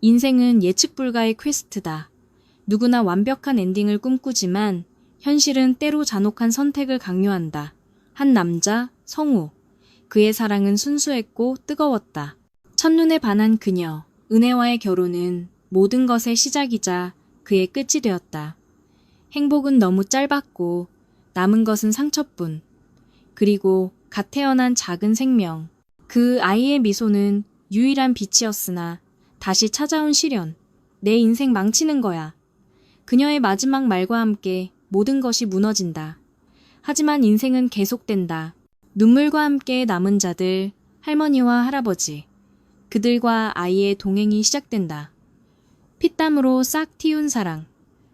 인생은 예측 불가의 퀘스트다. 누구나 완벽한 엔딩을 꿈꾸지만 현실은 때로 잔혹한 선택을 강요한다. 한 남자, 성우. 그의 사랑은 순수했고 뜨거웠다. 첫눈에 반한 그녀, 은혜와의 결혼은 모든 것의 시작이자 그의 끝이 되었다. 행복은 너무 짧았고 남은 것은 상처뿐. 그리고 갓 태어난 작은 생명. 그 아이의 미소는 유일한 빛이었으나 다시 찾아온 시련. 내 인생 망치는 거야. 그녀의 마지막 말과 함께 모든 것이 무너진다. 하지만 인생은 계속된다. 눈물과 함께 남은 자들, 할머니와 할아버지. 그들과 아이의 동행이 시작된다. 피땀으로 싹 틔운 사랑.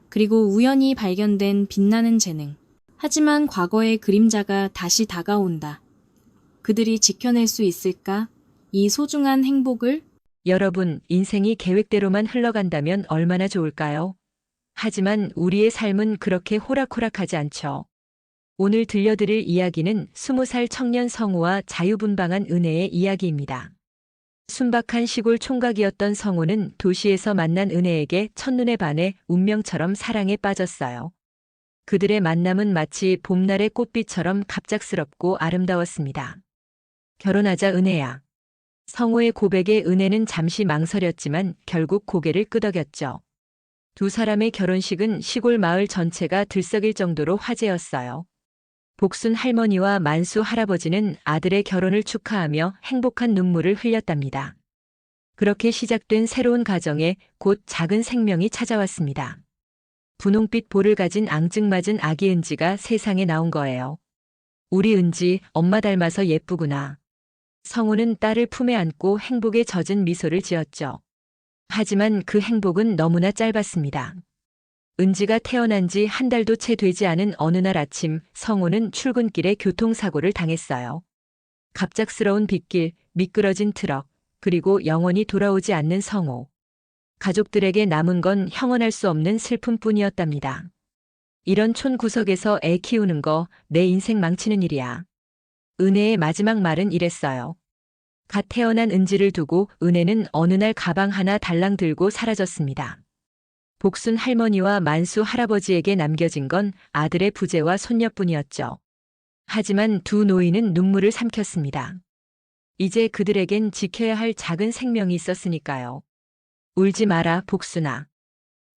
그리고 우연히 발견된 빛나는 재능. 하지만 과거의 그림자가 다시 다가온다. 그들이 지켜낼 수 있을까? 이 소중한 행복을? 여러분, 인생이 계획대로만 흘러간다면 얼마나 좋을까요? 하지만 우리의 삶은 그렇게 호락호락하지 않죠. 오늘 들려드릴 이야기는 20살 청년 성우와 자유분방한 은혜의 이야기입니다. 순박한 시골 총각이었던 성우는 도시에서 만난 은혜에게 첫눈에 반해 운명처럼 사랑에 빠졌어요. 그들의 만남은 마치 봄날의 꽃빛처럼 갑작스럽고 아름다웠습니다. 결혼하자 은혜야. 성우의 고백에 은혜는 잠시 망설였지만 결국 고개를 끄덕였죠. 두 사람의 결혼식은 시골 마을 전체가 들썩일 정도로 화제였어요. 복순 할머니와 만수 할아버지는 아들의 결혼을 축하하며 행복한 눈물을 흘렸답니다. 그렇게 시작된 새로운 가정에 곧 작은 생명이 찾아왔습니다. 분홍빛 볼을 가진 앙증맞은 아기 은지가 세상에 나온 거예요. 우리 은지, 엄마 닮아서 예쁘구나. 성우는 딸을 품에 안고 행복에 젖은 미소를 지었죠. 하지만 그 행복은 너무나 짧았습니다. 은지가 태어난 지 한 달도 채 되지 않은 어느 날 아침, 성우는 출근길에 교통사고를 당했어요. 갑작스러운 빗길, 미끄러진 트럭, 그리고 영원히 돌아오지 않는 성우. 가족들에게 남은 건 형언할 수 없는 슬픔뿐이었답니다. 이런 촌구석에서 애 키우는 거 내 인생 망치는 일이야. 은혜의 마지막 말은 이랬어요. 갓 태어난 은지를 두고 은혜는 어느 날 가방 하나 달랑 들고 사라졌습니다. 복순 할머니와 만수 할아버지에게 남겨진 건 아들의 부재와 손녀뿐이었죠. 하지만 두 노인은 눈물을 삼켰습니다. 이제 그들에겐 지켜야 할 작은 생명이 있었으니까요. 울지 마라, 복순아.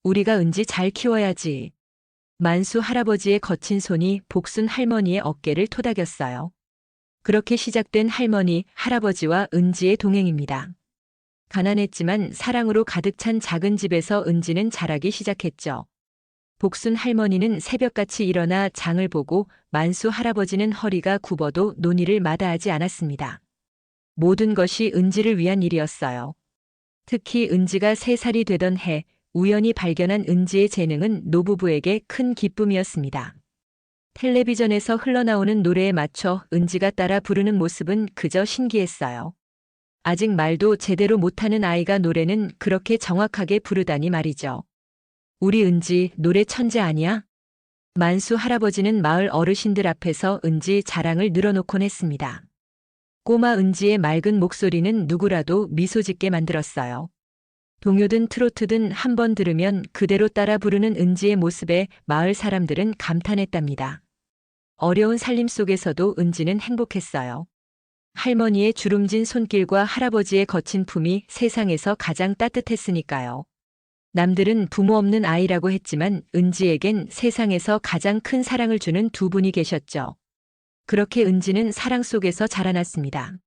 우리가 은지 잘 키워야지. 만수 할아버지의 거친 손이 복순 할머니의 어깨를 토닥였어요. 그렇게 시작된 할머니, 할아버지와 은지의 동행입니다. 가난했지만 사랑으로 가득 찬 작은 집에서 은지는 자라기 시작했죠. 복순 할머니는 새벽같이 일어나 장을 보고 만수 할아버지는 허리가 굽어도 논의를 마다하지 않았습니다. 모든 것이 은지를 위한 일이었어요. 특히 은지가 3살이 되던 해 우연히 발견한 은지의 재능은 노부부에게 큰 기쁨이었습니다. 텔레비전에서 흘러나오는 노래에 맞춰 은지가 따라 부르는 모습은 그저 신기했어요. 아직 말도 제대로 못하는 아이가 노래는 그렇게 정확하게 부르다니 말이죠. 우리 은지 노래 천재 아니야? 만수 할아버지는 마을 어르신들 앞에서 은지 자랑을 늘어놓곤 했습니다. 꼬마 은지의 맑은 목소리는 누구라도 미소 짓게 만들었어요. 동요든 트로트든 한 번 들으면 그대로 따라 부르는 은지의 모습에 마을 사람들은 감탄했답니다. 어려운 살림 속에서도 은지는 행복했어요. 할머니의 주름진 손길과 할아버지의 거친 품이 세상에서 가장 따뜻했으니까요. 남들은 부모 없는 아이라고 했지만 은지에겐 세상에서 가장 큰 사랑을 주는 두 분이 계셨죠. 그렇게 은지는 사랑 속에서 자라났습니다.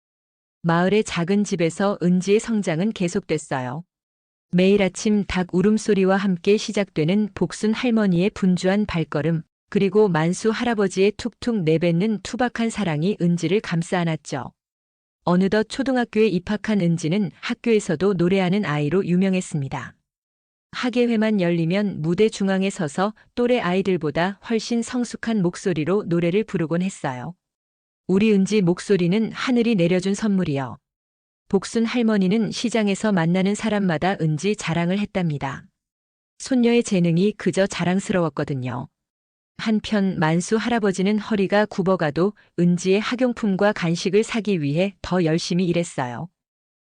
마을의 작은 집에서 은지의 성장은 계속됐어요. 매일 아침 닭 울음소리와 함께 시작되는 복순 할머니의 분주한 발걸음, 그리고 만수 할아버지의 툭툭 내뱉는 투박한 사랑이 은지를 감싸 안았죠. 어느덧 초등학교에 입학한 은지는 학교에서도 노래하는 아이로 유명했습니다. 학예회만 열리면 무대 중앙에 서서 또래 아이들보다 훨씬 성숙한 목소리로 노래를 부르곤 했어요. 우리 은지 목소리는 하늘이 내려준 선물이요. 복순 할머니는 시장에서 만나는 사람마다 은지 자랑을 했답니다. 손녀의 재능이 그저 자랑스러웠거든요. 한편 만수 할아버지는 허리가 굽어가도 은지의 학용품과 간식을 사기 위해 더 열심히 일했어요.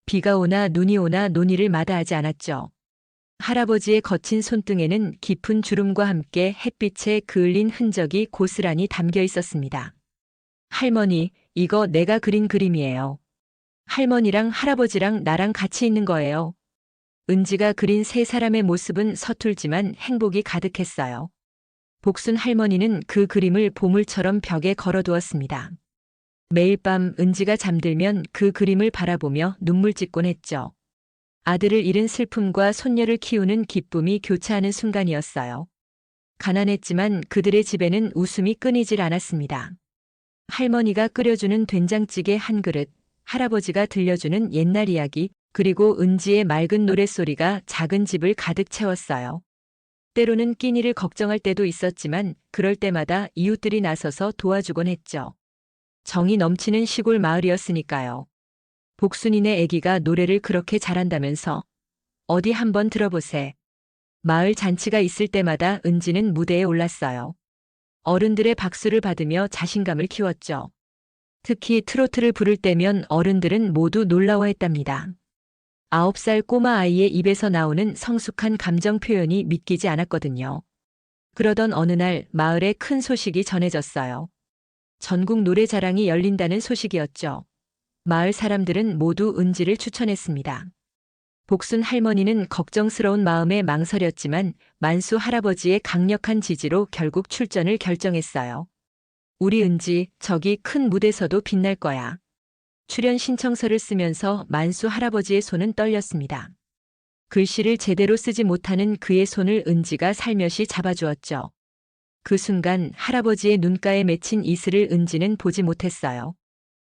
비가 오나 눈이 오나 논의를 마다하지 않았죠. 할아버지의 거친 손등에는 깊은 주름과 함께 햇빛에 그을린 흔적이 고스란히 담겨 있었습니다. 할머니, 이거 내가 그린 그림이에요. 할머니랑 할아버지랑 나랑 같이 있는 거예요. 은지가 그린 세 사람의 모습은 서툴지만 행복이 가득했어요. 복순 할머니는 그 그림을 보물처럼 벽에 걸어두었습니다. 매일 밤 은지가 잠들면 그 그림을 바라보며 눈물 짓곤 했죠. 아들을 잃은 슬픔과 손녀를 키우는 기쁨이 교차하는 순간이었어요. 가난했지만 그들의 집에는 웃음이 끊이질 않았습니다. 할머니가 끓여주는 된장찌개 한 그릇, 할아버지가 들려주는 옛날 이야기, 그리고 은지의 맑은 노랫소리가 작은 집을 가득 채웠어요. 때로는 끼니를 걱정할 때도 있었지만 그럴 때마다 이웃들이 나서서 도와주곤 했죠. 정이 넘치는 시골 마을이었으니까요. 복순이네 애기가 노래를 그렇게 잘한다면서 어디 한번 들어보세. 마을 잔치가 있을 때마다 은지는 무대에 올랐어요. 어른들의 박수를 받으며 자신감을 키웠죠. 특히 트로트를 부를 때면 어른들은 모두 놀라워했답니다. 9살 꼬마 아이의 입에서 나오는 성숙한 감정 표현이 믿기지 않았거든요. 그러던 어느 날 마을에 큰 소식이 전해졌어요. 전국 노래자랑이 열린다는 소식이었죠. 마을 사람들은 모두 은지를 추천했습니다. 복순 할머니는 걱정스러운 마음에 망설였지만 만수 할아버지의 강력한 지지로 결국 출전을 결정했어요. 우리 은지, 저기 큰 무대에서도 빛날 거야. 출연 신청서를 쓰면서 만수 할아버지의 손은 떨렸습니다. 글씨를 제대로 쓰지 못하는 그의 손을 은지가 살며시 잡아주었죠. 그 순간 할아버지의 눈가에 맺힌 이슬을 은지는 보지 못했어요.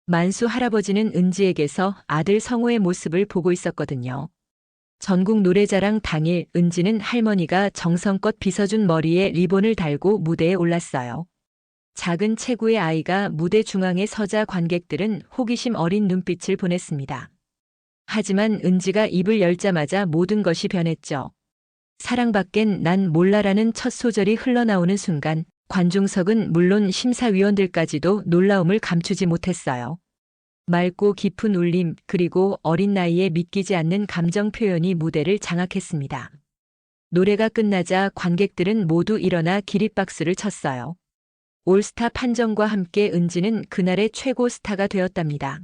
만수 할아버지는 은지에게서 아들 성호의 모습을 보고 있었거든요. 전국 노래자랑 당일 은지는 할머니가 정성껏 빗어준 머리에 리본을 달고 무대에 올랐어요. 작은 체구의 아이가 무대 중앙에 서자 관객들은 호기심 어린 눈빛을 보냈습니다. 하지만 은지가 입을 열자마자 모든 것이 변했죠. 사랑밖엔 난 몰라라는 첫 소절이 흘러나오는 순간 관중석은 물론 심사위원들까지도 놀라움을 감추지 못했어요. 맑고 깊은 울림 그리고 어린 나이에 믿기지 않는 감정 표현이 무대를 장악했습니다. 노래가 끝나자 관객들은 모두 일어나 기립박수를 쳤어요. 올스타 판정과 함께 은지는 그날의 최고 스타가 되었답니다.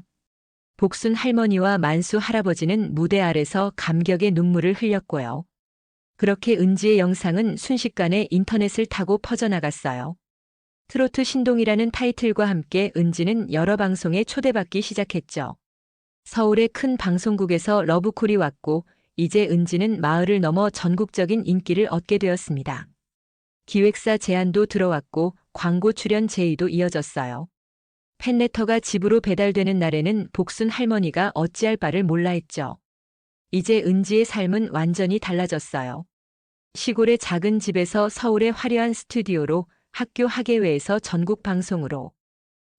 복순 할머니와 만수 할아버지는 무대 아래서 감격의 눈물을 흘렸고요. 그렇게 은지의 영상은 순식간에 인터넷을 타고 퍼져나갔어요. 트로트 신동이라는 타이틀과 함께 은지는 여러 방송에 초대받기 시작했죠. 서울의 큰 방송국에서 러브콜이 왔고 이제 은지는 마을을 넘어 전국적인 인기를 얻게 되었습니다. 기획사 제안도 들어왔고 광고 출연 제의도 이어졌어요. 팬레터가 집으로 배달되는 날에는 복순 할머니가 어찌할 바를 몰라 했죠. 이제 은지의 삶은 완전히 달라졌어요. 시골의 작은 집에서 서울의 화려한 스튜디오로 학교 학예회에서 전국 방송으로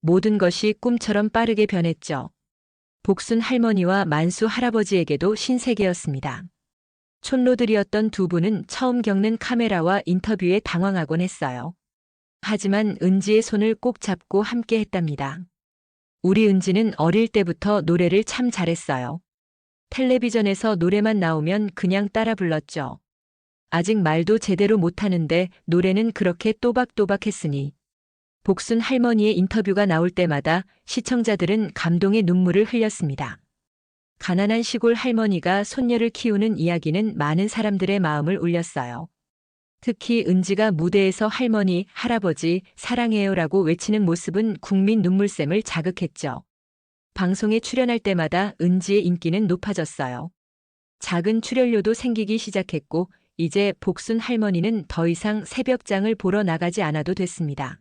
모든 것이 꿈처럼 빠르게 변했죠. 복순 할머니와 만수 할아버지에게도 신세계였습니다. 촌로들이었던 두 분은 처음 겪는 카메라와 인터뷰에 당황하곤 했어요. 하지만 은지의 손을 꼭 잡고 함께 했답니다. 우리 은지는 어릴 때부터 노래를 참 잘했어요. 텔레비전에서 노래만 나오면 그냥 따라 불렀죠. 아직 말도 제대로 못하는데 노래는 그렇게 또박또박 했으니. 복순 할머니의 인터뷰가 나올 때마다 시청자들은 감동의 눈물을 흘렸습니다. 가난한 시골 할머니가 손녀를 키우는 이야기는 많은 사람들의 마음을 울렸어요. 특히 은지가 무대에서 할머니, 할아버지, 사랑해요라고 외치는 모습은 국민 눈물샘을 자극했죠. 방송에 출연할 때마다 은지의 인기는 높아졌어요. 작은 출연료도 생기기 시작했고 이제 복순 할머니는 더 이상 새벽장을 보러 나가지 않아도 됐습니다.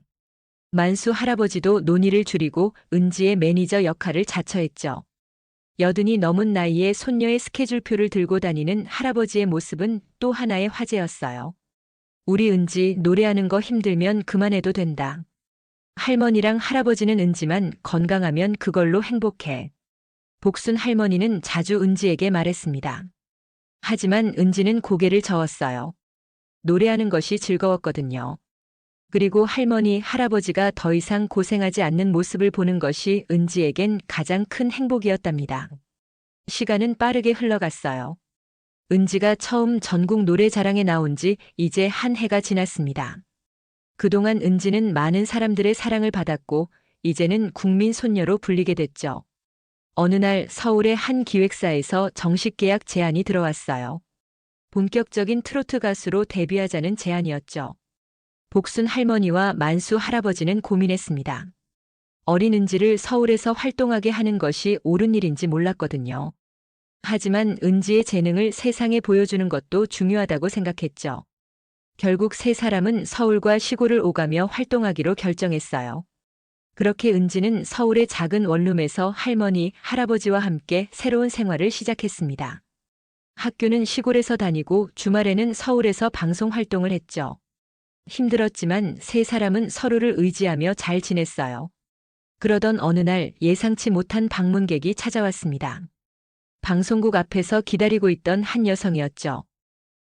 만수 할아버지도 논의를 줄이고 은지의 매니저 역할을 자처했죠. 80이 넘은 나이에 손녀의 스케줄표를 들고 다니는 할아버지의 모습은 또 하나의 화제였어요. 우리 은지 노래하는 거 힘들면 그만해도 된다. 할머니랑 할아버지는 은지만 건강하면 그걸로 행복해. 복순 할머니는 자주 은지에게 말했습니다. 하지만 은지는 고개를 저었어요. 노래하는 것이 즐거웠거든요. 그리고 할머니, 할아버지가 더 이상 고생하지 않는 모습을 보는 것이 은지에겐 가장 큰 행복이었답니다. 시간은 빠르게 흘러갔어요. 은지가 처음 전국 노래자랑에 나온 지 이제 한 해가 지났습니다. 그동안 은지는 많은 사람들의 사랑을 받았고 이제는 국민 손녀로 불리게 됐죠. 어느 날 서울의 한 기획사에서 정식 계약 제안이 들어왔어요. 본격적인 트로트 가수로 데뷔하자는 제안이었죠. 복순 할머니와 만수 할아버지는 고민했습니다. 어린 은지를 서울에서 활동하게 하는 것이 옳은 일인지 몰랐거든요. 하지만 은지의 재능을 세상에 보여주는 것도 중요하다고 생각했죠. 결국 세 사람은 서울과 시골을 오가며 활동하기로 결정했어요. 그렇게 은지는 서울의 작은 원룸에서 할머니, 할아버지와 함께 새로운 생활을 시작했습니다. 학교는 시골에서 다니고 주말에는 서울에서 방송 활동을 했죠. 힘들었지만 세 사람은 서로를 의지하며 잘 지냈어요. 그러던 어느 날 예상치 못한 방문객이 찾아왔습니다. 방송국 앞에서 기다리고 있던 한 여성이었죠.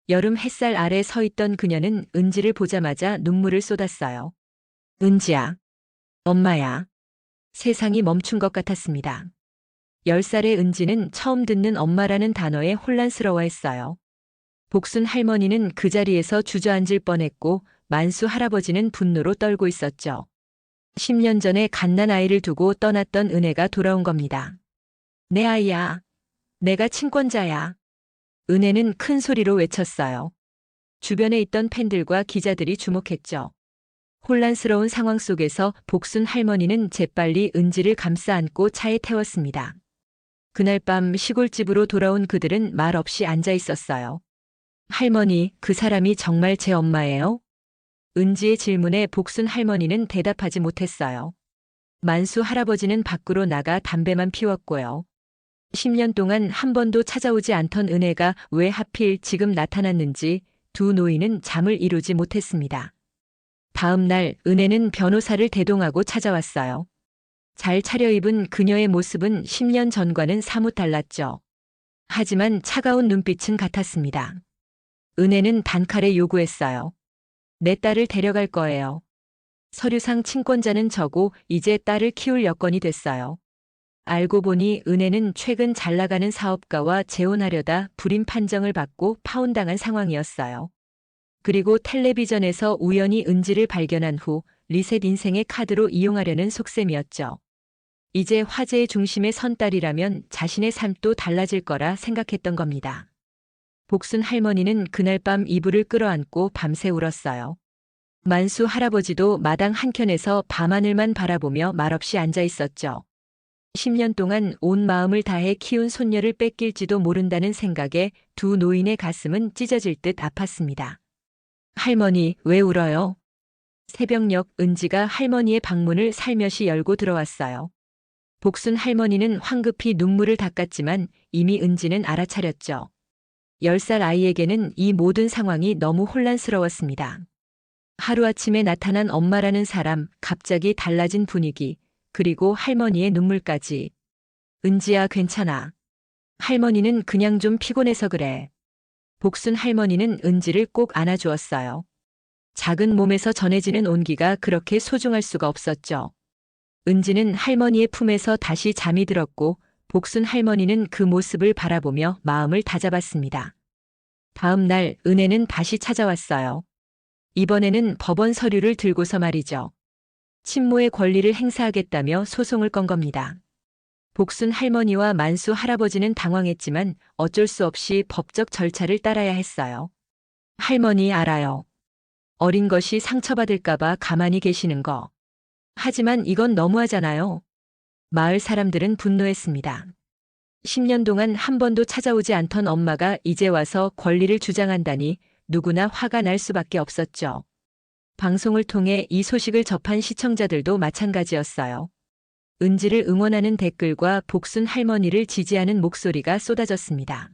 여름 햇살 아래 서 있던 그녀는 은지를 보자마자 눈물을 쏟았어요. 은지야, 엄마야. 세상이 멈춘 것 같았습니다. 10살의 은지는 처음 듣는 엄마라는 단어에 혼란스러워했어요. 복순 할머니는 그 자리에서 주저앉을 뻔했고 만수 할아버지는 분노로 떨고 있었죠. 10년 전에 갓난 아이를 두고 떠났던 은혜가 돌아온 겁니다. 내 아이야. 내가 친권자야. 은혜는 큰 소리로 외쳤어요. 주변에 있던 팬들과 기자들이 주목했죠. 혼란스러운 상황 속에서 복순 할머니는 재빨리 은지를 감싸 안고 차에 태웠습니다. 그날 밤 시골집으로 돌아온 그들은 말 없이 앉아 있었어요. 할머니, 그 사람이 정말 제 엄마예요? 은지의 질문에 복순 할머니는 대답하지 못했어요. 만수 할아버지는 밖으로 나가 담배만 피웠고요. 10년 동안 한 번도 찾아오지 않던 은혜가 왜 하필 지금 나타났는지 두 노인은 잠을 이루지 못했습니다. 다음 날 은혜는 변호사를 대동하고 찾아왔어요. 잘 차려입은 그녀의 모습은 10년 전과는 사뭇 달랐죠. 하지만 차가운 눈빛은 같았습니다. 은혜는 단칼에 요구했어요. 내 딸을 데려갈 거예요. 서류상 친권자는 저고 이제 딸을 키울 여건이 됐어요. 알고 보니 은혜는 최근 잘 나가는 사업가와 재혼하려다 불임 판정을 받고 파혼당한 상황이었어요. 그리고 텔레비전에서 우연히 은지를 발견한 후 리셋 인생의 카드로 이용하려는 속셈이었죠. 이제 화제의 중심에 선 딸이라면 자신의 삶도 달라질 거라 생각했던 겁니다. 복순 할머니는 그날 밤 이불을 끌어안고 밤새 울었어요. 만수 할아버지도 마당 한켠에서 밤하늘만 바라보며 말없이 앉아 있었죠. 10년 동안 온 마음을 다해 키운 손녀를 뺏길지도 모른다는 생각에 두 노인의 가슴은 찢어질 듯 아팠습니다. 할머니, 왜 울어요? 새벽녘 은지가 할머니의 방문을 살며시 열고 들어왔어요. 복순 할머니는 황급히 눈물을 닦았지만 이미 은지는 알아차렸죠. 10살 아이에게는 이 모든 상황이 너무 혼란스러웠습니다. 하루아침에 나타난 엄마라는 사람, 갑자기 달라진 분위기, 그리고 할머니의 눈물까지. 은지야, 괜찮아. 할머니는 그냥 좀 피곤해서 그래. 복순 할머니는 은지를 꼭 안아주었어요. 작은 몸에서 전해지는 온기가 그렇게 소중할 수가 없었죠. 은지는 할머니의 품에서 다시 잠이 들었고 복순 할머니는 그 모습을 바라보며 마음을 다잡았습니다. 다음 날 은혜는 다시 찾아왔어요. 이번에는 법원 서류를 들고서 말이죠. 친모의 권리를 행사하겠다며 소송을 건 겁니다. 복순 할머니와 만수 할아버지는 당황했지만 어쩔 수 없이 법적 절차를 따라야 했어요. 할머니, 알아요. 어린 것이 상처받을까봐 가만히 계시는 거. 하지만 이건 너무하잖아요. 마을 사람들은 분노했습니다. 10년 동안 한 번도 찾아오지 않던 엄마가 이제 와서 권리를 주장한다니 누구나 화가 날 수밖에 없었죠. 방송을 통해 이 소식을 접한 시청자들도 마찬가지였어요. 은지를 응원하는 댓글과 복순 할머니를 지지하는 목소리가 쏟아졌습니다.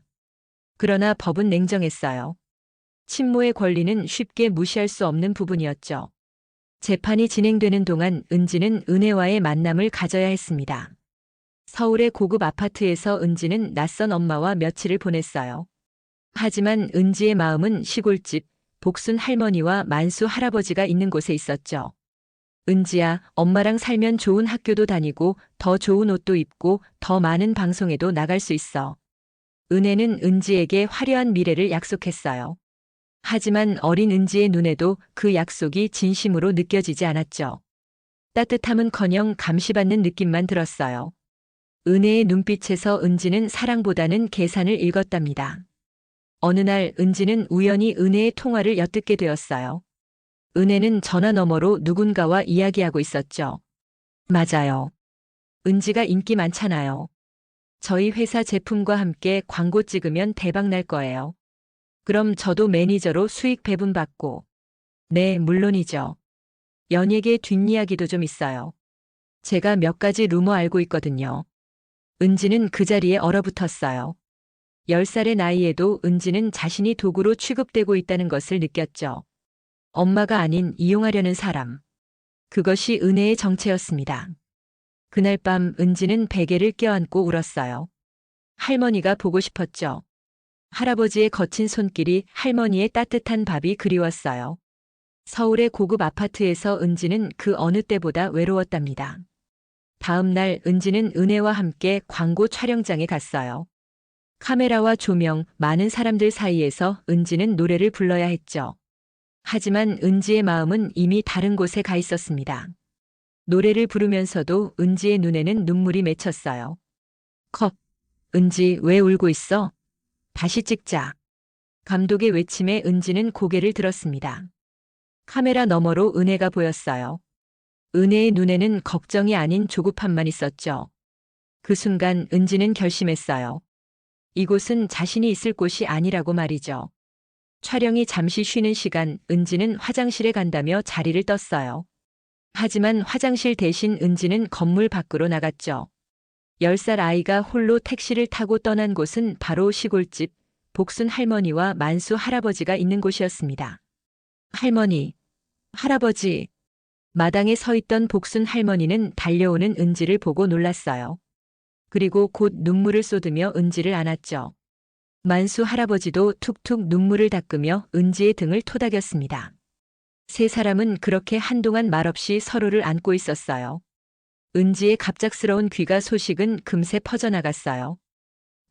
그러나 법은 냉정했어요. 친모의 권리는 쉽게 무시할 수 없는 부분이었죠. 재판이 진행되는 동안 은지는 은혜와의 만남을 가져야 했습니다. 서울의 고급 아파트에서 은지는 낯선 엄마와 며칠을 보냈어요. 하지만 은지의 마음은 시골집, 복순 할머니와 만수 할아버지가 있는 곳에 있었죠. 은지야, 엄마랑 살면 좋은 학교도 다니고 더 좋은 옷도 입고 더 많은 방송에도 나갈 수 있어. 은혜는 은지에게 화려한 미래를 약속했어요. 하지만 어린 은지의 눈에도 그 약속이 진심으로 느껴지지 않았죠. 따뜻함은커녕 감시받는 느낌만 들었어요. 은혜의 눈빛에서 은지는 사랑보다는 계산을 읽었답니다. 어느 날 은지는 우연히 은혜의 통화를 엿듣게 되었어요. 은혜는 전화 너머로 누군가와 이야기하고 있었죠. 맞아요. 은지가 인기 많잖아요. 저희 회사 제품과 함께 광고 찍으면 대박 날 거예요. 그럼 저도 매니저로 수익 배분받고. 네, 물론이죠. 연예계 뒷이야기도 좀 있어요. 제가 몇 가지 루머 알고 있거든요. 은지는 그 자리에 얼어붙었어요. 10살의 나이에도 은지는 자신이 도구로 취급되고 있다는 것을 느꼈죠. 엄마가 아닌 이용하려는 사람. 그것이 은혜의 정체였습니다. 그날 밤 은지는 베개를 껴안고 울었어요. 할머니가 보고 싶었죠. 할아버지의 거친 손길이, 할머니의 따뜻한 밥이 그리웠어요. 서울의 고급 아파트에서 은지는 그 어느 때보다 외로웠답니다. 다음 날 은지는 은혜와 함께 광고 촬영장에 갔어요. 카메라와 조명, 많은 사람들 사이에서 은지는 노래를 불러야 했죠. 하지만 은지의 마음은 이미 다른 곳에 가 있었습니다. 노래를 부르면서도 은지의 눈에는 눈물이 맺혔어요. 컵, 은지 왜 울고 있어? 다시 찍자. 감독의 외침에 은지는 고개를 들었습니다. 카메라 너머로 은혜가 보였어요. 은혜의 눈에는 걱정이 아닌 조급함만 있었죠. 그 순간 은지는 결심했어요. 이곳은 자신이 있을 곳이 아니라고 말이죠. 촬영이 잠시 쉬는 시간, 은지는 화장실에 간다며 자리를 떴어요. 하지만 화장실 대신 은지는 건물 밖으로 나갔죠. 10살 아이가 홀로 택시를 타고 떠난 곳은 바로 시골집, 복순 할머니와 만수 할아버지가 있는 곳이었습니다. 할머니, 할아버지. 마당에 서 있던 복순 할머니는 달려오는 은지를 보고 놀랐어요. 그리고 곧 눈물을 쏟으며 은지를 안았죠. 만수 할아버지도 툭툭 눈물을 닦으며 은지의 등을 토닥였습니다. 세 사람은 그렇게 한동안 말없이 서로를 안고 있었어요. 은지의 갑작스러운 귀가 소식은 금세 퍼져나갔어요.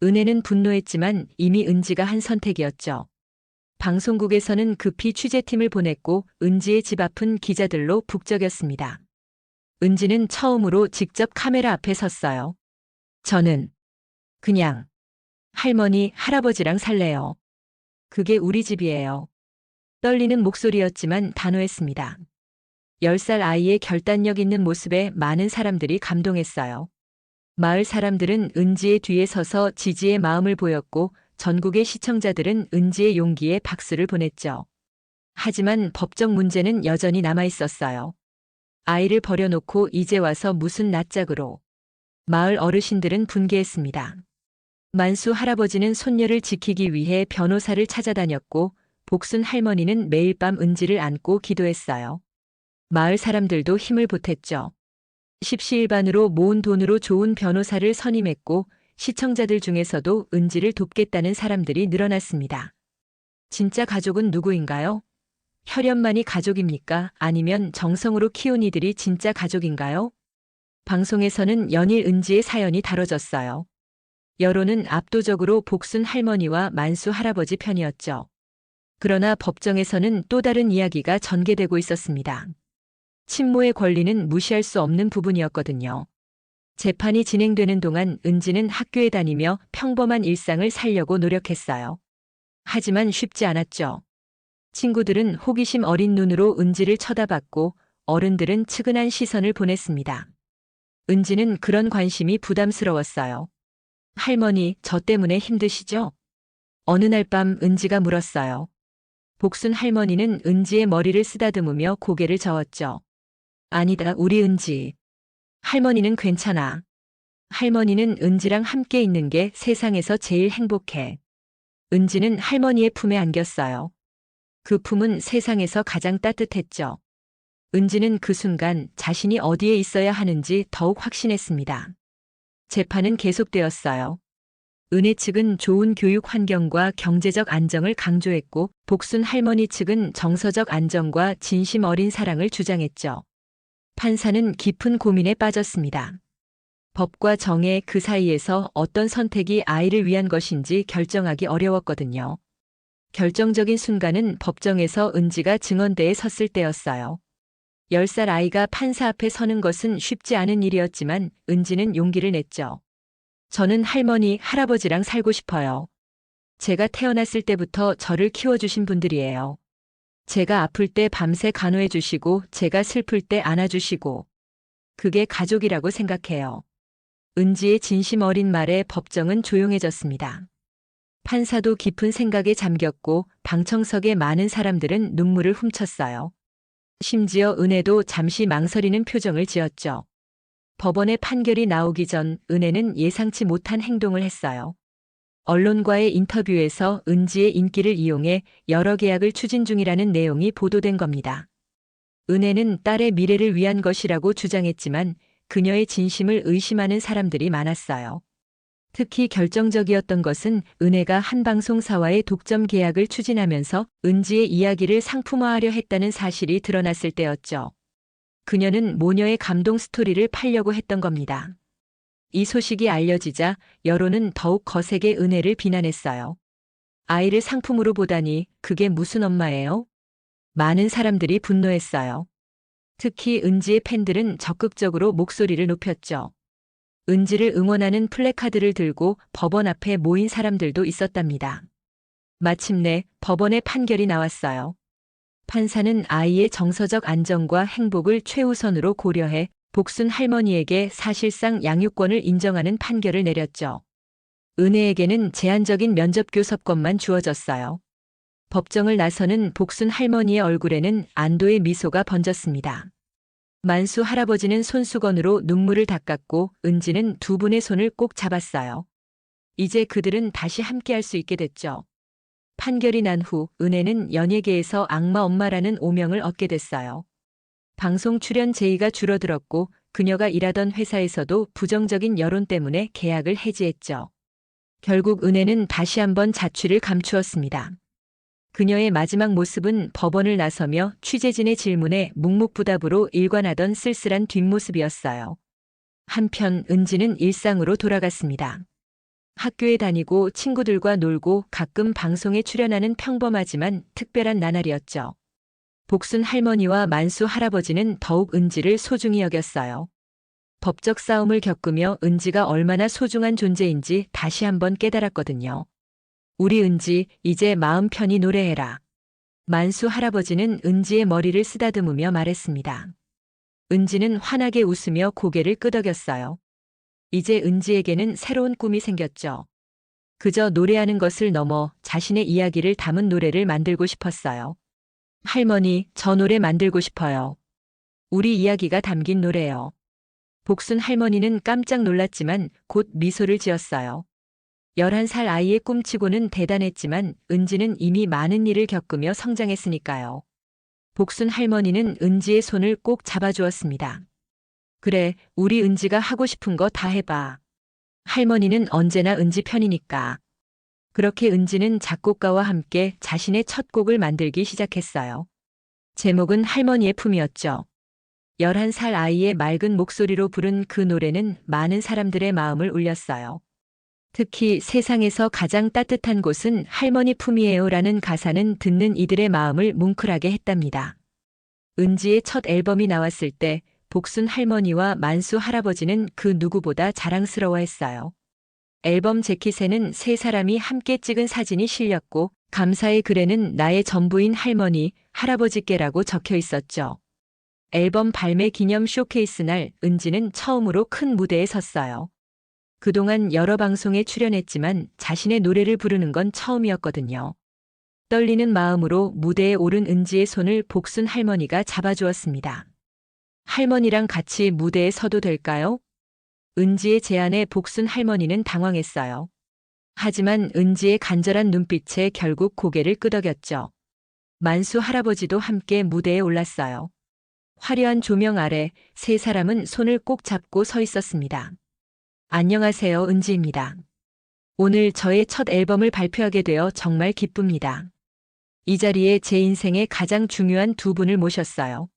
은혜는 분노했지만 이미 은지가 한 선택이었죠. 방송국에서는 급히 취재팀을 보냈고 은지의 집 앞은 기자들로 북적였습니다. 은지는 처음으로 직접 카메라 앞에 섰어요. 저는 그냥 할머니, 할아버지랑 살래요. 그게 우리 집이에요. 떨리는 목소리였지만 단호했습니다. 10살 아이의 결단력 있는 모습에 많은 사람들이 감동했어요. 마을 사람들은 은지의 뒤에 서서 지지의 마음을 보였고 전국의 시청자들은 은지의 용기에 박수를 보냈죠. 하지만 법적 문제는 여전히 남아 있었어요. 아이를 버려놓고 이제 와서 무슨 낯짝으로. 마을 어르신들은 분개했습니다. 만수 할아버지는 손녀를 지키기 위해 변호사를 찾아다녔고 복순 할머니는 매일 밤 은지를 안고 기도했어요. 마을 사람들도 힘을 보탰죠. 십시일반으로 모은 돈으로 좋은 변호사를 선임했고 시청자들 중에서도 은지를 돕겠다는 사람들이 늘어났습니다. 진짜 가족은 누구인가요? 혈연만이 가족입니까? 아니면 정성으로 키운 이들이 진짜 가족인가요? 방송에서는 연일 은지의 사연이 다뤄졌어요. 여론은 압도적으로 복순 할머니와 만수 할아버지 편이었죠. 그러나 법정에서는 또 다른 이야기가 전개되고 있었습니다. 친모의 권리는 무시할 수 없는 부분이었거든요. 재판이 진행되는 동안 은지는 학교에 다니며 평범한 일상을 살려고 노력했어요. 하지만 쉽지 않았죠. 친구들은 호기심 어린 눈으로 은지를 쳐다봤고 어른들은 측은한 시선을 보냈습니다. 은지는 그런 관심이 부담스러웠어요. 할머니, 저 때문에 힘드시죠? 어느 날 밤 은지가 물었어요. 복순 할머니는 은지의 머리를 쓰다듬으며 고개를 저었죠. 아니다, 우리 은지. 할머니는 괜찮아. 할머니는 은지랑 함께 있는 게 세상에서 제일 행복해. 은지는 할머니의 품에 안겼어요. 그 품은 세상에서 가장 따뜻했죠. 은지는 그 순간 자신이 어디에 있어야 하는지 더욱 확신했습니다. 재판은 계속되었어요. 은혜 측은 좋은 교육 환경과 경제적 안정을 강조했고 복순 할머니 측은 정서적 안정과 진심 어린 사랑을 주장했죠. 판사는 깊은 고민에 빠졌습니다. 법과 정의 그 사이에서 어떤 선택이 아이를 위한 것인지 결정하기 어려웠거든요. 결정적인 순간은 법정에서 은지가 증언대에 섰을 때였어요. 10살 아이가 판사 앞에 서는 것은 쉽지 않은 일이었지만 은지는 용기를 냈죠. 저는 할머니, 할아버지랑 살고 싶어요. 제가 태어났을 때부터 저를 키워주신 분들이에요. 제가 아플 때 밤새 간호해 주시고 제가 슬플 때 안아주시고 그게 가족이라고 생각해요. 은지의 진심 어린 말에 법정은 조용해졌습니다. 판사도 깊은 생각에 잠겼고 방청석의 많은 사람들은 눈물을 훔쳤어요. 심지어 은혜도 잠시 망설이는 표정을 지었죠. 법원의 판결이 나오기 전 은혜는 예상치 못한 행동을 했어요. 언론과의 인터뷰에서 은지의 인기를 이용해 여러 계약을 추진 중이라는 내용이 보도된 겁니다. 은혜는 딸의 미래를 위한 것이라고 주장했지만 그녀의 진심을 의심하는 사람들이 많았어요. 특히 결정적이었던 것은 은혜가 한 방송사와의 독점 계약을 추진하면서 은지의 이야기를 상품화하려 했다는 사실이 드러났을 때였죠. 그녀는 모녀의 감동 스토리를 팔려고 했던 겁니다. 이 소식이 알려지자 여론은 더욱 거세게 은혜를 비난했어요. 아이를 상품으로 보다니 그게 무슨 엄마예요? 많은 사람들이 분노했어요. 특히 은지의 팬들은 적극적으로 목소리를 높였죠. 은지를 응원하는 플래카드를 들고 법원 앞에 모인 사람들도 있었답니다. 마침내 법원의 판결이 나왔어요. 판사는 아이의 정서적 안정과 행복을 최우선으로 고려해 복순 할머니에게 사실상 양육권을 인정하는 판결을 내렸죠. 은혜에게는 제한적인 면접 교섭권만 주어졌어요. 법정을 나서는 복순 할머니의 얼굴에는 안도의 미소가 번졌습니다. 만수 할아버지는 손수건으로 눈물을 닦았고 은지는 두 분의 손을 꼭 잡았어요. 이제 그들은 다시 함께할 수 있게 됐죠. 판결이 난 후 은혜는 연예계에서 악마 엄마라는 오명을 얻게 됐어요. 방송 출연 제의가 줄어들었고 그녀가 일하던 회사에서도 부정적인 여론 때문에 계약을 해지했죠. 결국 은혜는 다시 한번 자취를 감추었습니다. 그녀의 마지막 모습은 법원을 나서며 취재진의 질문에 묵묵부답으로 일관하던 쓸쓸한 뒷모습이었어요. 한편 은지는 일상으로 돌아갔습니다. 학교에 다니고 친구들과 놀고 가끔 방송에 출연하는 평범하지만 특별한 나날이었죠. 복순 할머니와 만수 할아버지는 더욱 은지를 소중히 여겼어요. 법적 싸움을 겪으며 은지가 얼마나 소중한 존재인지 다시 한번 깨달았거든요. 우리 은지, 이제 마음 편히 노래해라. 만수 할아버지는 은지의 머리를 쓰다듬으며 말했습니다. 은지는 환하게 웃으며 고개를 끄덕였어요. 이제 은지에게는 새로운 꿈이 생겼죠. 그저 노래하는 것을 넘어 자신의 이야기를 담은 노래를 만들고 싶었어요. 할머니, 저 노래 만들고 싶어요. 우리 이야기가 담긴 노래요. 복순 할머니는 깜짝 놀랐지만 곧 미소를 지었어요. 11살 아이의 꿈치고는 대단했지만 은지는 이미 많은 일을 겪으며 성장했으니까요. 복순 할머니는 은지의 손을 꼭 잡아주었습니다. 그래, 우리 은지가 하고 싶은 거 다 해봐. 할머니는 언제나 은지 편이니까. 그렇게 은지는 작곡가와 함께 자신의 첫 곡을 만들기 시작했어요. 제목은 할머니의 품이었죠. 11살 아이의 맑은 목소리로 부른 그 노래는 많은 사람들의 마음을 울렸어요. 특히 세상에서 가장 따뜻한 곳은 할머니 품이에요라는 가사는 듣는 이들의 마음을 뭉클하게 했답니다. 은지의 첫 앨범이 나왔을 때 복순 할머니와 만수 할아버지는 그 누구보다 자랑스러워했어요. 앨범 재킷에는 세 사람이 함께 찍은 사진이 실렸고 감사의 글에는 나의 전부인 할머니, 할아버지께라고 적혀 있었죠. 앨범 발매 기념 쇼케이스 날 은지는 처음으로 큰 무대에 섰어요. 그동안 여러 방송에 출연했지만 자신의 노래를 부르는 건 처음이었거든요. 떨리는 마음으로 무대에 오른 은지의 손을 복순 할머니가 잡아주었습니다. 할머니랑 같이 무대에 서도 될까요? 은지의 제안에 복순 할머니는 당황했어요. 하지만 은지의 간절한 눈빛에 결국 고개를 끄덕였죠. 만수 할아버지도 함께 무대에 올랐어요. 화려한 조명 아래 세 사람은 손을 꼭 잡고 서 있었습니다. 안녕하세요, 은지입니다. 오늘 저의 첫 앨범을 발표하게 되어 정말 기쁩니다. 이 자리에 제 인생의 가장 중요한 두 분을 모셨어요.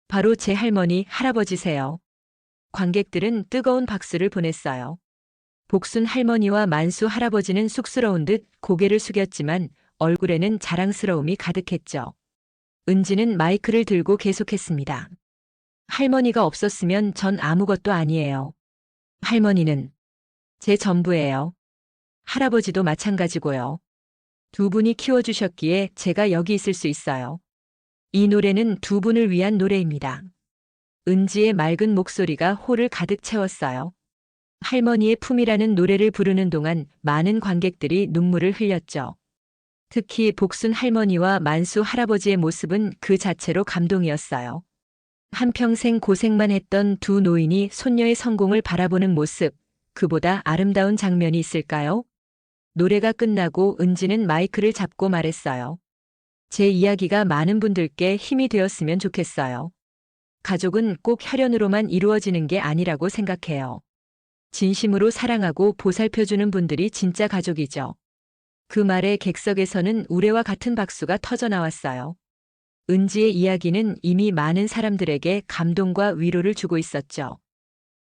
바로 제 할머니, 할아버지세요. 관객들은 뜨거운 박수를 보냈어요. 복순 할머니와 만수 할아버지는 쑥스러운 듯 고개를 숙였지만 얼굴에는 자랑스러움이 가득했죠. 은지는 마이크를 들고 계속했습니다. 할머니가 없었으면 전 아무것도 아니에요. 할머니는 제 전부예요. 할아버지도 마찬가지고요. 두 분이 키워주셨기에 제가 여기 있을 수 있어요. 이 노래는 두 분을 위한 노래입니다. 은지의 맑은 목소리가 홀을 가득 채웠어요. 할머니의 품이라는 노래를 부르는 동안 많은 관객들이 눈물을 흘렸죠. 특히 복순 할머니와 만수 할아버지의 모습은 그 자체로 감동이었어요. 한평생 고생만 했던 두 노인이 손녀의 성공을 바라보는 모습, 그보다 아름다운 장면이 있을까요? 노래가 끝나고 은지는 마이크를 잡고 말했어요. 제 이야기가 많은 분들께 힘이 되었으면 좋겠어요. 가족은 꼭 혈연으로만 이루어지는 게 아니라고 생각해요. 진심으로 사랑하고 보살펴주는 분들이 진짜 가족이죠. 그 말에 객석에서는 우레와 같은 박수가 터져 나왔어요. 은지의 이야기는 이미 많은 사람들에게 감동과 위로를 주고 있었죠.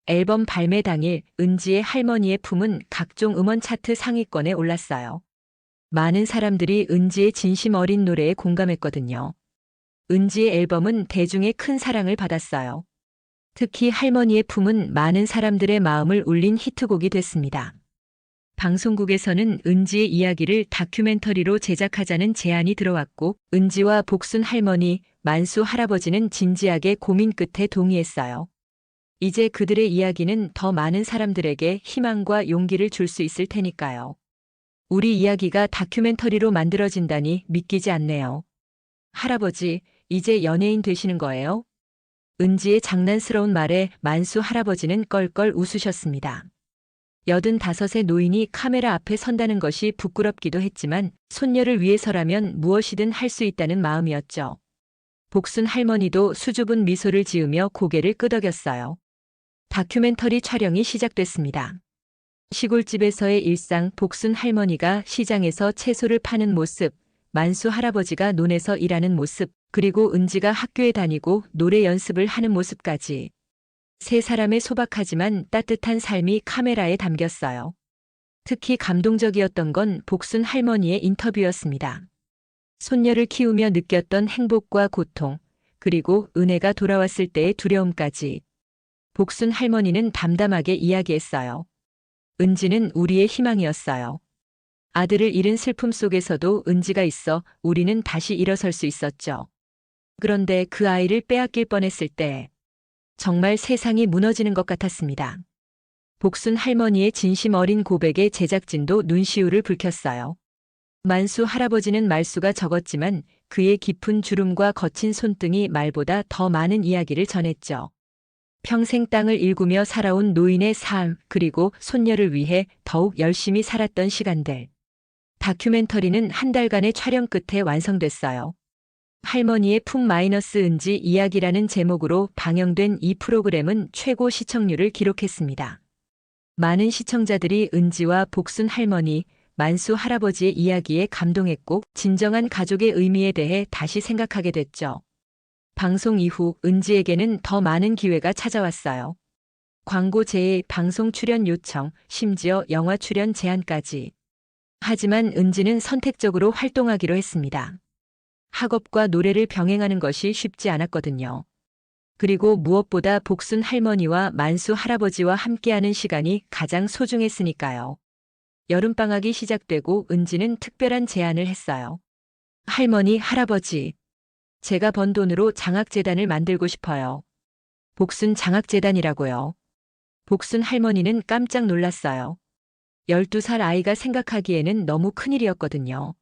앨범 발매 당일 은지의 할머니의 품은 각종 음원 차트 상위권에 올랐어요. 많은 사람들이 은지의 진심 어린 노래에 공감했거든요. 은지의 앨범은 대중의 큰 사랑을 받았어요. 특히 할머니의 품은 많은 사람들의 마음을 울린 히트곡이 됐습니다. 방송국에서는 은지의 이야기를 다큐멘터리로 제작하자는 제안이 들어왔고 은지와 복순 할머니, 만수 할아버지는 진지하게 고민 끝에 동의했어요. 이제 그들의 이야기는 더 많은 사람들에게 희망과 용기를 줄 수 있을 테니까요. 우리 이야기가 다큐멘터리로 만들어진다니 믿기지 않네요. 할아버지, 이제 연예인 되시는 거예요? 은지의 장난스러운 말에 만수 할아버지는 껄껄 웃으셨습니다. 85의 노인이 카메라 앞에 선다는 것이 부끄럽기도 했지만 손녀를 위해서라면 무엇이든 할 수 있다는 마음이었죠. 복순 할머니도 수줍은 미소를 지으며 고개를 끄덕였어요. 다큐멘터리 촬영이 시작됐습니다. 시골집에서의 일상, 복순 할머니가 시장에서 채소를 파는 모습, 만수 할아버지가 논에서 일하는 모습, 그리고 은지가 학교에 다니고 노래 연습을 하는 모습까지. 세 사람의 소박하지만 따뜻한 삶이 카메라에 담겼어요. 특히 감동적이었던 건 복순 할머니의 인터뷰였습니다. 손녀를 키우며 느꼈던 행복과 고통, 그리고 은혜가 돌아왔을 때의 두려움까지. 복순 할머니는 담담하게 이야기했어요. 은지는 우리의 희망이었어요. 아들을 잃은 슬픔 속에서도 은지가 있어 우리는 다시 일어설 수 있었죠. 그런데 그 아이를 빼앗길 뻔했을 때 정말 세상이 무너지는 것 같았습니다. 복순 할머니의 진심 어린 고백에 제작진도 눈시울을 붉혔어요. 만수 할아버지는 말수가 적었지만 그의 깊은 주름과 거친 손등이 말보다 더 많은 이야기를 전했죠. 평생 땅을 일구며 살아온 노인의 삶, 그리고 손녀를 위해 더욱 열심히 살았던 시간들. 다큐멘터리는 한 달간의 촬영 끝에 완성됐어요. 할머니의 품 마이너스 은지 이야기라는 제목으로 방영된 이 프로그램은 최고 시청률을 기록했습니다. 많은 시청자들이 은지와 복순 할머니, 만수 할아버지의 이야기에 감동했고 진정한 가족의 의미에 대해 다시 생각하게 됐죠. 방송 이후 은지에게는 더 많은 기회가 찾아왔어요. 광고 제의, 방송 출연 요청, 심지어 영화 출연 제안까지. 하지만 은지는 선택적으로 활동하기로 했습니다. 학업과 노래를 병행하는 것이 쉽지 않았거든요. 그리고 무엇보다 복순 할머니와 만수 할아버지와 함께하는 시간이 가장 소중했으니까요. 여름방학이 시작되고 은지는 특별한 제안을 했어요. 할머니, 할아버지. 제가 번 돈으로 장학재단을 만들고 싶어요. 복순 장학재단이라고요. 복순 할머니는 깜짝 놀랐어요. 12살 아이가 생각하기에는 너무 큰일이었거든요.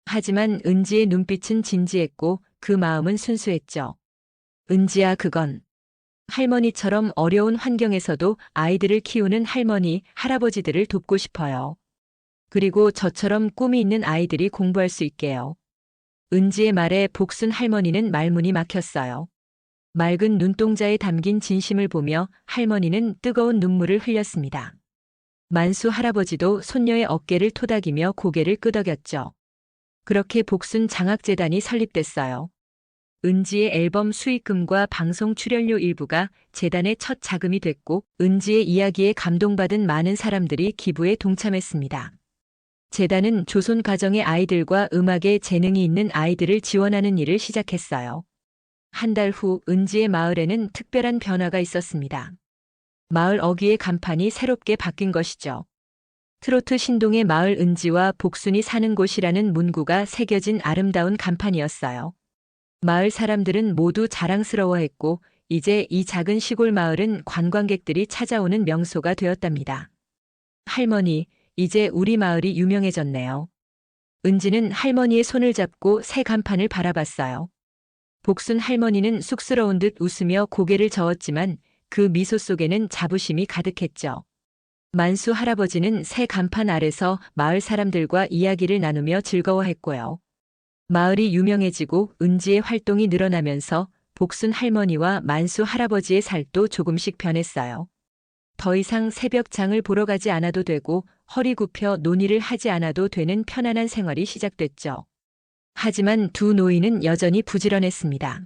하지만 은지의 눈빛은 진지했고 그 마음은 순수했죠. 은지야, 그건 할머니처럼 어려운 환경에서도 아이들을 키우는 할머니, 할아버지들을 돕고 싶어요. 그리고 저처럼 꿈이 있는 아이들이 공부할 수 있게요. 은지의 말에 복순 할머니는 말문이 막혔어요. 맑은 눈동자에 담긴 진심을 보며 할머니는 뜨거운 눈물을 흘렸습니다. 만수 할아버지도 손녀의 어깨를 토닥이며 고개를 끄덕였죠. 그렇게 복순 장학재단이 설립됐어요. 은지의 앨범 수익금과 방송 출연료 일부가 재단의 첫 자금이 됐고 은지의 이야기에 감동받은 많은 사람들이 기부에 동참했습니다. 재단은 조선 가정의 아이들과 음악에 재능이 있는 아이들을 지원하는 일을 시작했어요. 한 달 후 은지의 마을에는 특별한 변화가 있었습니다. 마을 어귀의 간판이 새롭게 바뀐 것이죠. 트로트 신동의 마을 은지와 복순이 사는 곳이라는 문구가 새겨진 아름다운 간판이었어요. 마을 사람들은 모두 자랑스러워했고 이제 이 작은 시골 마을은 관광객들이 찾아오는 명소가 되었답니다. 할머니, 이제 우리 마을이 유명해졌네요. 은지는 할머니의 손을 잡고 새 간판을 바라봤어요. 복순 할머니는 쑥스러운 듯 웃으며 고개를 저었지만 그 미소 속에는 자부심이 가득했죠. 만수 할아버지는 새 간판 아래서 마을 사람들과 이야기를 나누며 즐거워했고요. 마을이 유명해지고 은지의 활동이 늘어나면서 복순 할머니와 만수 할아버지의 살도 조금씩 변했어요. 더 이상 새벽장을 보러 가지 않아도 되고 허리 굽혀 논의를 하지 않아도 되는 편안한 생활이 시작됐죠. 하지만 두 노인은 여전히 부지런했습니다.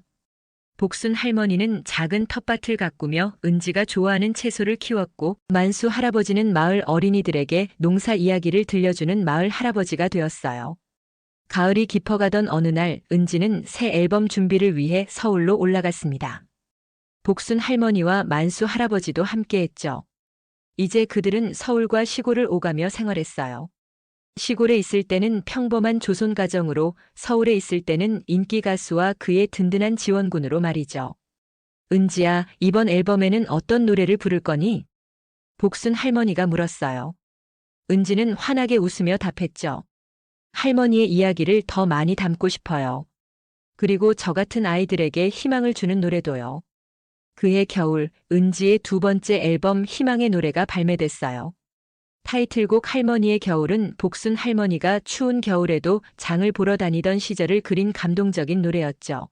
복순 할머니는 작은 텃밭을 가꾸며 은지가 좋아하는 채소를 키웠고 만수 할아버지는 마을 어린이들에게 농사 이야기를 들려주는 마을 할아버지가 되었어요. 가을이 깊어가던 어느 날 은지는 새 앨범 준비를 위해 서울로 올라갔습니다. 복순 할머니와 만수 할아버지도 함께했죠. 이제 그들은 서울과 시골을 오가며 생활했어요. 시골에 있을 때는 평범한 조선 가정으로 서울에 있을 때는 인기 가수와 그의 든든한 지원군으로 말이죠. 은지야, 이번 앨범에는 어떤 노래를 부를 거니? 복순 할머니가 물었어요. 은지는 환하게 웃으며 답했죠. 할머니의 이야기를 더 많이 담고 싶어요. 그리고 저 같은 아이들에게 희망을 주는 노래도요. 그해 겨울, 은지의 두 번째 앨범 희망의 노래가 발매됐어요. 타이틀곡 할머니의 겨울은 복순 할머니가 추운 겨울에도 장을 보러 다니던 시절을 그린 감동적인 노래였죠.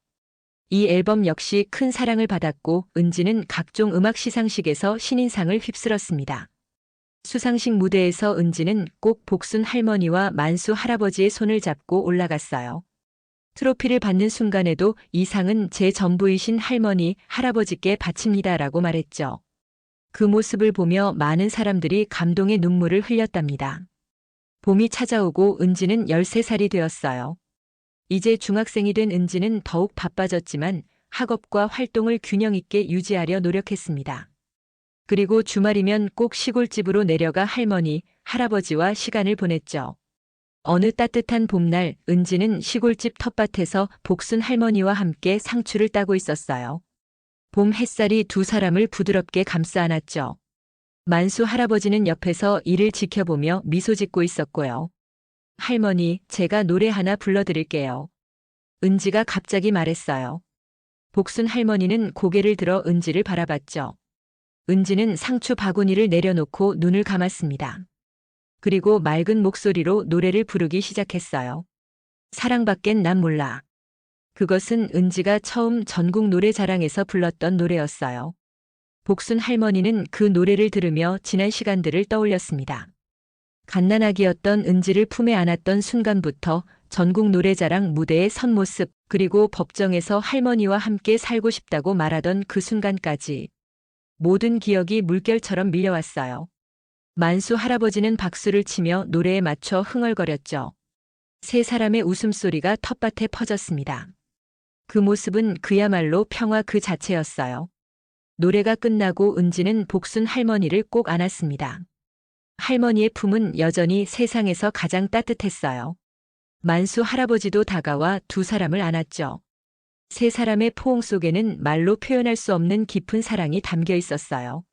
이 앨범 역시 큰 사랑을 받았고 은지는 각종 음악 시상식에서 신인상을 휩쓸었습니다. 수상식 무대에서 은지는 꼭 복순 할머니와 만수 할아버지의 손을 잡고 올라갔어요. 트로피를 받는 순간에도 이 상은 제 전부이신 할머니, 할아버지께 바칩니다라고 말했죠. 그 모습을 보며 많은 사람들이 감동의 눈물을 흘렸답니다. 봄이 찾아오고 은지는 13살이 되었어요. 이제 중학생이 된 은지는 더욱 바빠졌지만 학업과 활동을 균형 있게 유지하려 노력했습니다. 그리고 주말이면 꼭 시골집으로 내려가 할머니, 할아버지와 시간을 보냈죠. 어느 따뜻한 봄날 은지는 시골집 텃밭에서 복순 할머니와 함께 상추를 따고 있었어요. 봄 햇살이 두 사람을 부드럽게 감싸 안았죠. 만수 할아버지는 옆에서 이를 지켜보며 미소 짓고 있었고요. 할머니, 제가 노래 하나 불러드릴게요. 은지가 갑자기 말했어요. 복순 할머니는 고개를 들어 은지를 바라봤죠. 은지는 상추 바구니를 내려놓고 눈을 감았습니다. 그리고 맑은 목소리로 노래를 부르기 시작했어요. 사랑밖엔 난 몰라. 그것은 은지가 처음 전국 노래자랑에서 불렀던 노래였어요. 복순 할머니는 그 노래를 들으며 지난 시간들을 떠올렸습니다. 갓난아기였던 은지를 품에 안았던 순간부터 전국 노래자랑 무대에 선 모습, 그리고 법정에서 할머니와 함께 살고 싶다고 말하던 그 순간까지 모든 기억이 물결처럼 밀려왔어요. 만수 할아버지는 박수를 치며 노래에 맞춰 흥얼거렸죠. 세 사람의 웃음소리가 텃밭에 퍼졌습니다. 그 모습은 그야말로 평화 그 자체였어요. 노래가 끝나고 은지는 복순 할머니를 꼭 안았습니다. 할머니의 품은 여전히 세상에서 가장 따뜻했어요. 만수 할아버지도 다가와 두 사람을 안았죠. 세 사람의 포옹 속에는 말로 표현할 수 없는 깊은 사랑이 담겨 있었어요.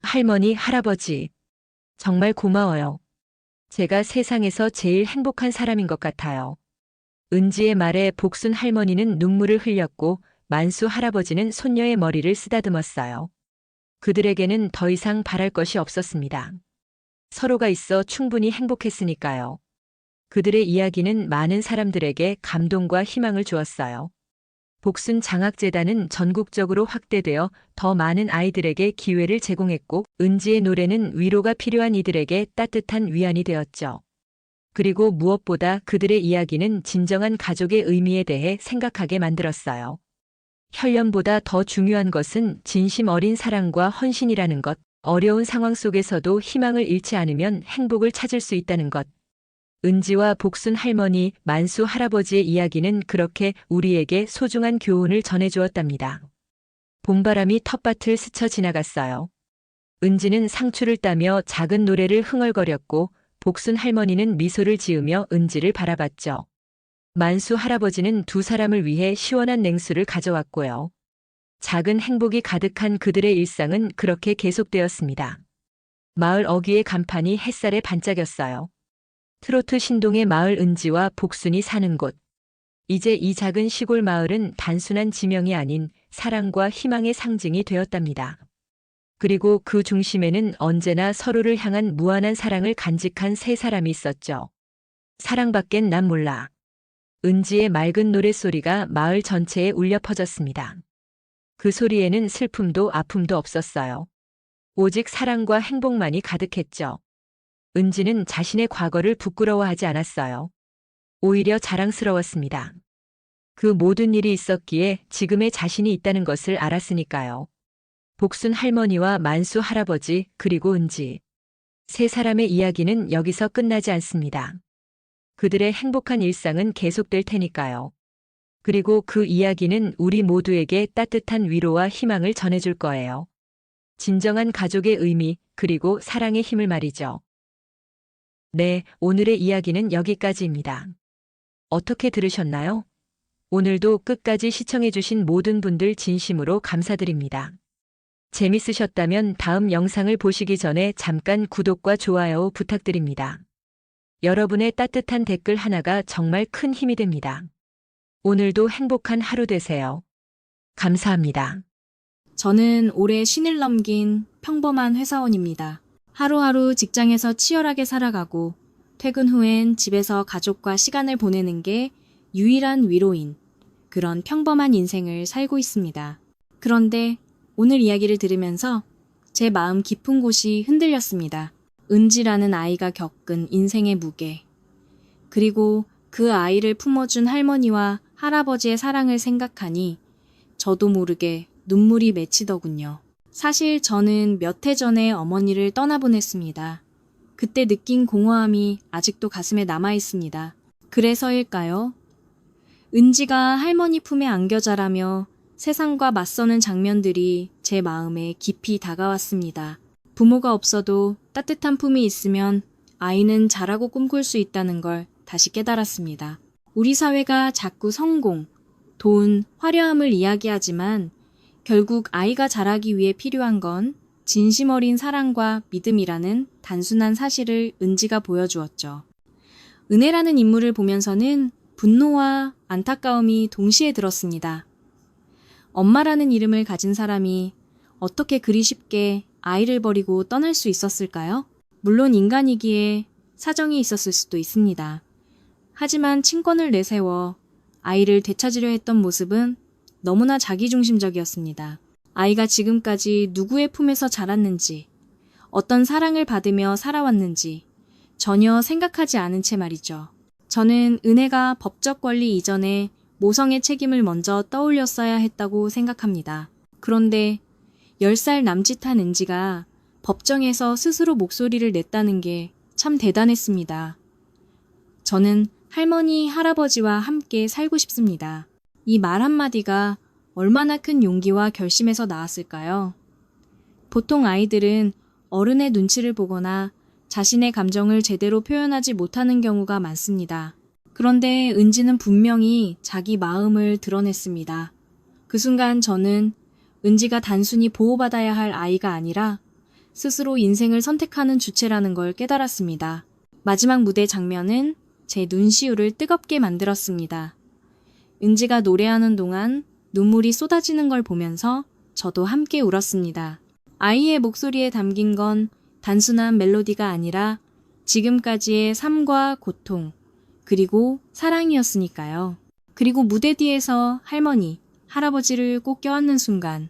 할머니, 할아버지, 정말 고마워요. 제가 세상에서 제일 행복한 사람인 것 같아요. 은지의 말에 복순 할머니는 눈물을 흘렸고 만수 할아버지는 손녀의 머리를 쓰다듬었어요. 그들에게는 더 이상 바랄 것이 없었습니다. 서로가 있어 충분히 행복했으니까요. 그들의 이야기는 많은 사람들에게 감동과 희망을 주었어요. 복순 장학재단은 전국적으로 확대되어 더 많은 아이들에게 기회를 제공했고 은지의 노래는 위로가 필요한 이들에게 따뜻한 위안이 되었죠. 그리고 무엇보다 그들의 이야기는 진정한 가족의 의미에 대해 생각하게 만들었어요. 혈연보다 더 중요한 것은 진심 어린 사랑과 헌신이라는 것, 어려운 상황 속에서도 희망을 잃지 않으면 행복을 찾을 수 있다는 것. 은지와 복순 할머니, 만수 할아버지의 이야기는 그렇게 우리에게 소중한 교훈을 전해주었답니다. 봄바람이 텃밭을 스쳐 지나갔어요. 은지는 상추를 따며 작은 노래를 흥얼거렸고 복순 할머니는 미소를 지으며 은지를 바라봤죠. 만수 할아버지는 두 사람을 위해 시원한 냉수를 가져왔고요. 작은 행복이 가득한 그들의 일상은 그렇게 계속되었습니다. 마을 어귀의 간판이 햇살에 반짝였어요. 트로트 신동의 마을 은지와 복순이 사는 곳. 이제 이 작은 시골 마을은 단순한 지명이 아닌 사랑과 희망의 상징이 되었답니다. 그리고 그 중심에는 언제나 서로를 향한 무한한 사랑을 간직한 세 사람이 있었죠. 사랑밖엔 난 몰라. 은지의 맑은 노랫소리가 마을 전체에 울려 퍼졌습니다. 그 소리에는 슬픔도 아픔도 없었어요. 오직 사랑과 행복만이 가득했죠. 은지는 자신의 과거를 부끄러워하지 않았어요. 오히려 자랑스러웠습니다. 그 모든 일이 있었기에 지금의 자신이 있다는 것을 알았으니까요. 복순 할머니와 만수 할아버지 그리고 은지. 세 사람의 이야기는 여기서 끝나지 않습니다. 그들의 행복한 일상은 계속될 테니까요. 그리고 그 이야기는 우리 모두에게 따뜻한 위로와 희망을 전해줄 거예요. 진정한 가족의 의미, 그리고 사랑의 힘을 말이죠. 네, 오늘의 이야기는 여기까지입니다. 어떻게 들으셨나요? 오늘도 끝까지 시청해주신 모든 분들 진심으로 감사드립니다. 재밌으셨다면 다음 영상을 보시기 전에 잠깐 구독과 좋아요 부탁드립니다. 여러분의 따뜻한 댓글 하나가 정말 큰 힘이 됩니다. 오늘도 행복한 하루 되세요. 감사합니다. 저는 올해 쉰을 넘긴 평범한 회사원입니다. 하루하루 직장에서 치열하게 살아가고 퇴근 후엔 집에서 가족과 시간을 보내는 게 유일한 위로인 그런 평범한 인생을 살고 있습니다. 그런데 오늘 이야기를 들으면서 제 마음 깊은 곳이 흔들렸습니다. 은지라는 아이가 겪은 인생의 무게, 그리고 그 아이를 품어준 할머니와 할아버지의 사랑을 생각하니 저도 모르게 눈물이 맺히더군요. 사실 저는 몇 해 전에 어머니를 떠나보냈습니다. 그때 느낀 공허함이 아직도 가슴에 남아 있습니다. 그래서일까요? 은지가 할머니 품에 안겨 자라며 세상과 맞서는 장면들이 제 마음에 깊이 다가왔습니다. 부모가 없어도 따뜻한 품이 있으면 아이는 잘하고 꿈꿀 수 있다는 걸 다시 깨달았습니다. 우리 사회가 자꾸 성공, 돈, 화려함을 이야기하지만 결국 아이가 자라기 위해 필요한 건 진심 어린 사랑과 믿음이라는 단순한 사실을 은지가 보여주었죠. 은혜라는 인물을 보면서는 분노와 안타까움이 동시에 들었습니다. 엄마라는 이름을 가진 사람이 어떻게 그리 쉽게 아이를 버리고 떠날 수 있었을까요? 물론 인간이기에 사정이 있었을 수도 있습니다. 하지만 친권을 내세워 아이를 되찾으려 했던 모습은 너무나 자기중심적이었습니다. 아이가 지금까지 누구의 품에서 자랐는지, 어떤 사랑을 받으며 살아왔는지 전혀 생각하지 않은 채 말이죠. 저는 은혜가 법적 권리 이전에 모성의 책임을 먼저 떠올렸어야 했다고 생각합니다. 그런데 10살 남짓한 은지가 법정에서 스스로 목소리를 냈다는 게 참 대단했습니다. 저는 할머니, 할아버지와 함께 살고 싶습니다. 이 말 한마디가 얼마나 큰 용기와 결심에서 나왔을까요? 보통 아이들은 어른의 눈치를 보거나 자신의 감정을 제대로 표현하지 못하는 경우가 많습니다. 그런데 은지는 분명히 자기 마음을 드러냈습니다. 그 순간 저는 은지가 단순히 보호받아야 할 아이가 아니라 스스로 인생을 선택하는 주체라는 걸 깨달았습니다. 마지막 무대 장면은 제 눈시울을 뜨겁게 만들었습니다. 은지가 노래하는 동안 눈물이 쏟아지는 걸 보면서 저도 함께 울었습니다. 아이의 목소리에 담긴 건 단순한 멜로디가 아니라 지금까지의 삶과 고통, 그리고 사랑이었으니까요. 그리고 무대 뒤에서 할머니, 할아버지를 꼭 껴안는 순간,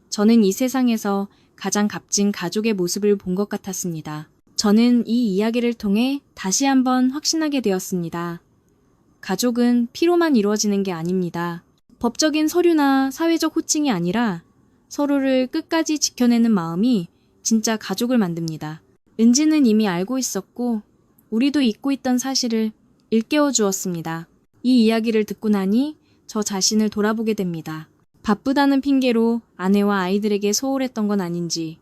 저는 이 세상에서 가장 값진 가족의 모습을 본 것 같았습니다. 저는 이 이야기를 통해 다시 한번 확신하게 되었습니다. 가족은 피로만 이루어지는 게 아닙니다. 법적인 서류나 사회적 호칭이 아니라 서로를 끝까지 지켜내는 마음이 진짜 가족을 만듭니다. 은지는 이미 알고 있었고 우리도 잊고 있던 사실을 일깨워 주었습니다. 이 이야기를 듣고 나니 저 자신을 돌아보게 됩니다. 바쁘다는 핑계로 아내와 아이들에게 소홀했던 건 아닌지,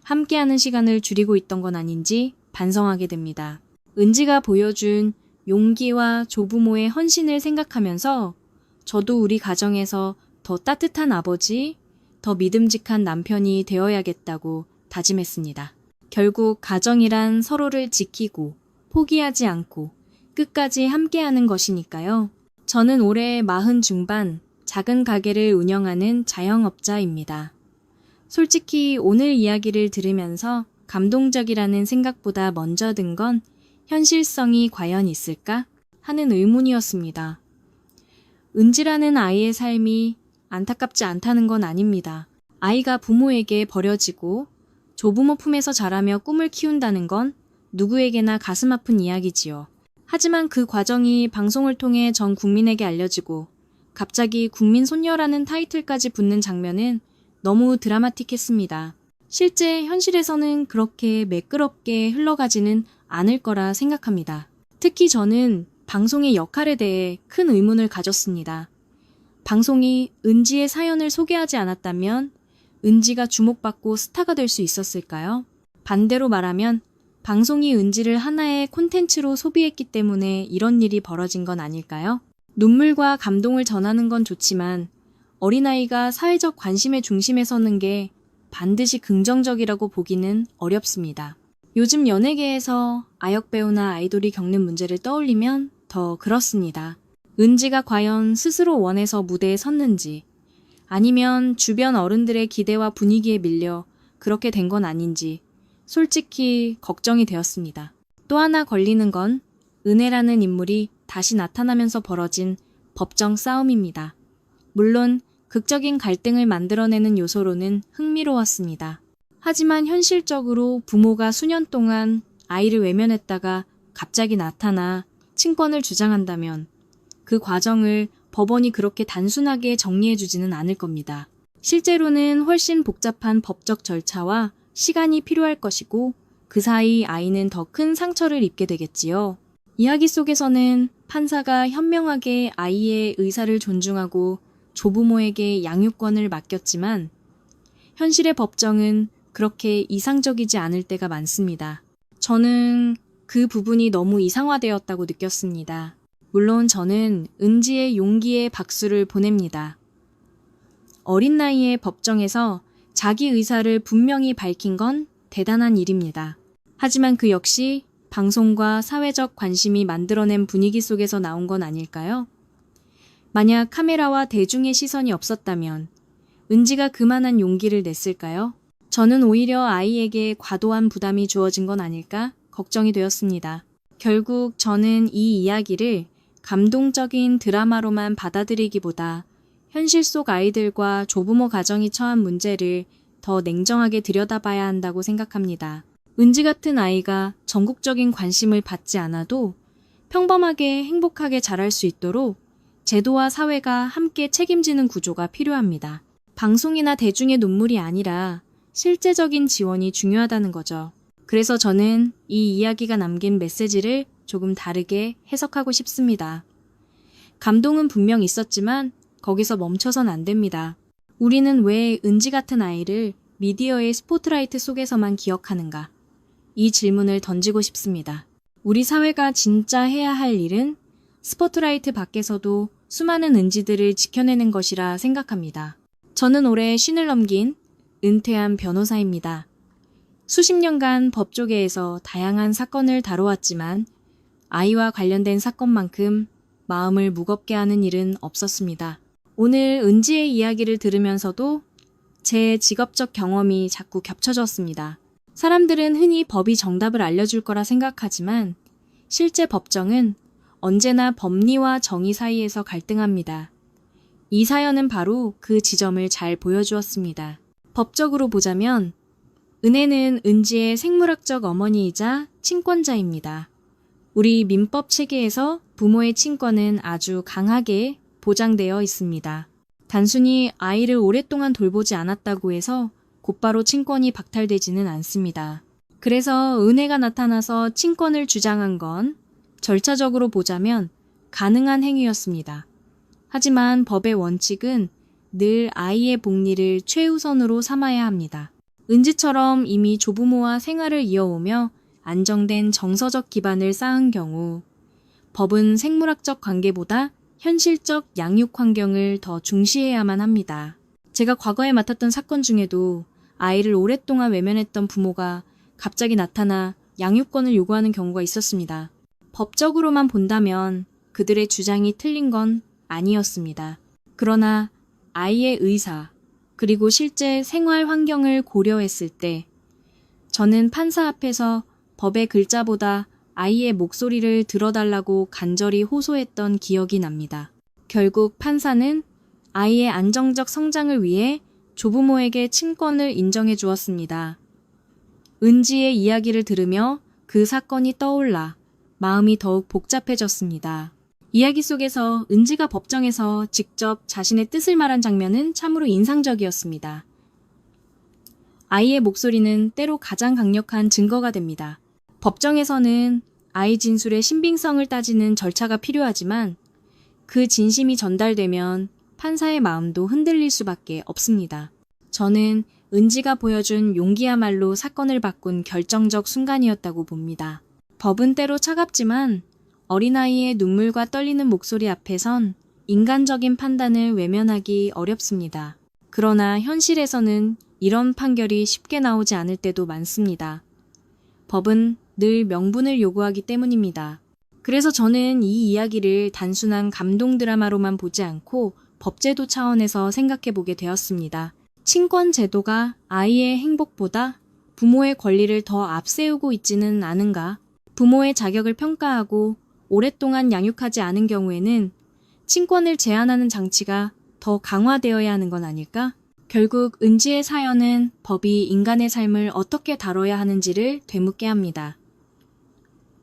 함께하는 시간을 줄이고 있던 건 아닌지 반성하게 됩니다. 은지가 보여준 용기와 조부모의 헌신을 생각하면서 저도 우리 가정에서 더 따뜻한 아버지, 더 믿음직한 남편이 되어야겠다고 다짐했습니다. 결국 가정이란 서로를 지키고 포기하지 않고 끝까지 함께하는 것이니까요. 저는 올해 40 중반 작은 가게를 운영하는 자영업자입니다. 솔직히 오늘 이야기를 들으면서 감동적이라는 생각보다 먼저 든 건 현실성이 과연 있을까 하는 의문이었습니다. 은지라는 아이의 삶이 안타깝지 않다는 건 아닙니다. 아이가 부모에게 버려지고 조부모 품에서 자라며 꿈을 키운다는 건 누구에게나 가슴 아픈 이야기지요. 하지만 그 과정이 방송을 통해 전 국민에게 알려지고 갑자기 국민 손녀라는 타이틀까지 붙는 장면은 너무 드라마틱했습니다. 실제 현실에서는 그렇게 매끄럽게 흘러가지는 않을 거라 생각합니다. 특히 저는 방송의 역할에 대해 큰 의문을 가졌습니다. 방송이 은지의 사연을 소개하지 않았다면 은지가 주목받고 스타가 될 수 있었을까요? 반대로 말하면 방송이 은지를 하나의 콘텐츠로 소비했기 때문에 이런 일이 벌어진 건 아닐까요? 눈물과 감동을 전하는 건 좋지만 어린아이가 사회적 관심의 중심에 서는 게 반드시 긍정적이라고 보기는 어렵습니다. 요즘 연예계에서 아역배우나 아이돌이 겪는 문제를 떠올리면 더 그렇습니다. 은지가 과연 스스로 원해서 무대에 섰는지 아니면 주변 어른들의 기대와 분위기에 밀려 그렇게 된 건 아닌지 솔직히 걱정이 되었습니다. 또 하나 걸리는 건 은혜라는 인물이 다시 나타나면서 벌어진 법정 싸움입니다. 물론 극적인 갈등을 만들어내는 요소로는 흥미로웠습니다. 하지만 현실적으로 부모가 수년 동안 아이를 외면했다가 갑자기 나타나 친권을 주장한다면 그 과정을 법원이 그렇게 단순하게 정리해주지는 않을 겁니다. 실제로는 훨씬 복잡한 법적 절차와 시간이 필요할 것이고 그 사이 아이는 더 큰 상처를 입게 되겠지요. 이야기 속에서는 판사가 현명하게 아이의 의사를 존중하고 조부모에게 양육권을 맡겼지만 현실의 법정은 그렇게 이상적이지 않을 때가 많습니다. 저는 그 부분이 너무 이상화되었다고 느꼈습니다. 물론 저는 은지의 용기에 박수를 보냅니다. 어린 나이에 법정에서 자기 의사를 분명히 밝힌 건 대단한 일입니다. 하지만 그 역시 방송과 사회적 관심이 만들어낸 분위기 속에서 나온 건 아닐까요? 만약 카메라와 대중의 시선이 없었다면 은지가 그만한 용기를 냈을까요? 저는 오히려 아이에게 과도한 부담이 주어진 건 아닐까 걱정이 되었습니다. 결국 저는 이 이야기를 감동적인 드라마로만 받아들이기보다 현실 속 아이들과 조부모 가정이 처한 문제를 더 냉정하게 들여다봐야 한다고 생각합니다. 은지 같은 아이가 전국적인 관심을 받지 않아도 평범하게 행복하게 자랄 수 있도록 제도와 사회가 함께 책임지는 구조가 필요합니다. 방송이나 대중의 눈물이 아니라 실제적인 지원이 중요하다는 거죠. 그래서 저는 이 이야기가 남긴 메시지를 조금 다르게 해석하고 싶습니다. 감동은 분명 있었지만 거기서 멈춰선 안 됩니다. 우리는 왜 은지 같은 아이를 미디어의 스포트라이트 속에서만 기억하는가? 이 질문을 던지고 싶습니다. 우리 사회가 진짜 해야 할 일은 스포트라이트 밖에서도 수많은 은지들을 지켜내는 것이라 생각합니다. 저는 올해 쉰을 넘긴 은퇴한 변호사입니다. 수십 년간 법조계에서 다양한 사건을 다뤄왔지만 아이와 관련된 사건만큼 마음을 무겁게 하는 일은 없었습니다. 오늘 은지의 이야기를 들으면서도 제 직업적 경험이 자꾸 겹쳐졌습니다. 사람들은 흔히 법이 정답을 알려줄 거라 생각하지만 실제 법정은 언제나 법리와 정의 사이에서 갈등합니다. 이 사연은 바로 그 지점을 잘 보여주었습니다. 법적으로 보자면 은혜는 은지의 생물학적 어머니이자 친권자입니다. 우리 민법 체계에서 부모의 친권은 아주 강하게 보장되어 있습니다. 단순히 아이를 오랫동안 돌보지 않았다고 해서 곧바로 친권이 박탈되지는 않습니다. 그래서 은혜가 나타나서 친권을 주장한 건 절차적으로 보자면 가능한 행위였습니다. 하지만 법의 원칙은 늘 아이의 복리를 최우선으로 삼아야 합니다. 은지처럼 이미 조부모와 생활을 이어오며 안정된 정서적 기반을 쌓은 경우 법은 생물학적 관계보다 현실적 양육 환경을 더 중시해야만 합니다. 제가 과거에 맡았던 사건 중에도 아이를 오랫동안 외면했던 부모가 갑자기 나타나 양육권을 요구하는 경우가 있었습니다. 법적으로만 본다면 그들의 주장이 틀린 건 아니었습니다. 그러나 아이의 의사, 그리고 실제 생활 환경을 고려했을 때 저는 판사 앞에서 법의 글자보다 아이의 목소리를 들어달라고 간절히 호소했던 기억이 납니다. 결국 판사는 아이의 안정적 성장을 위해 조부모에게 친권을 인정해 주었습니다. 은지의 이야기를 들으며 그 사건이 떠올라 마음이 더욱 복잡해졌습니다. 이야기 속에서 은지가 법정에서 직접 자신의 뜻을 말한 장면은 참으로 인상적이었습니다. 아이의 목소리는 때로 가장 강력한 증거가 됩니다. 법정에서는 아이 진술의 신빙성을 따지는 절차가 필요하지만 그 진심이 전달되면 판사의 마음도 흔들릴 수밖에 없습니다. 저는 은지가 보여준 용기야말로 사건을 바꾼 결정적 순간이었다고 봅니다. 법은 때로 차갑지만 어린아이의 눈물과 떨리는 목소리 앞에선 인간적인 판단을 외면하기 어렵습니다. 그러나 현실에서는 이런 판결이 쉽게 나오지 않을 때도 많습니다. 법은 늘 명분을 요구하기 때문입니다. 그래서 저는 이 이야기를 단순한 감동 드라마로만 보지 않고 법제도 차원에서 생각해 보게 되었습니다. 친권 제도가 아이의 행복보다 부모의 권리를 더 앞세우고 있지는 않은가? 부모의 자격을 평가하고 오랫동안 양육하지 않은 경우에는 친권을 제한하는 장치가 더 강화되어야 하는 건 아닐까? 결국 은지의 사연은 법이 인간의 삶을 어떻게 다뤄야 하는지를 되묻게 합니다.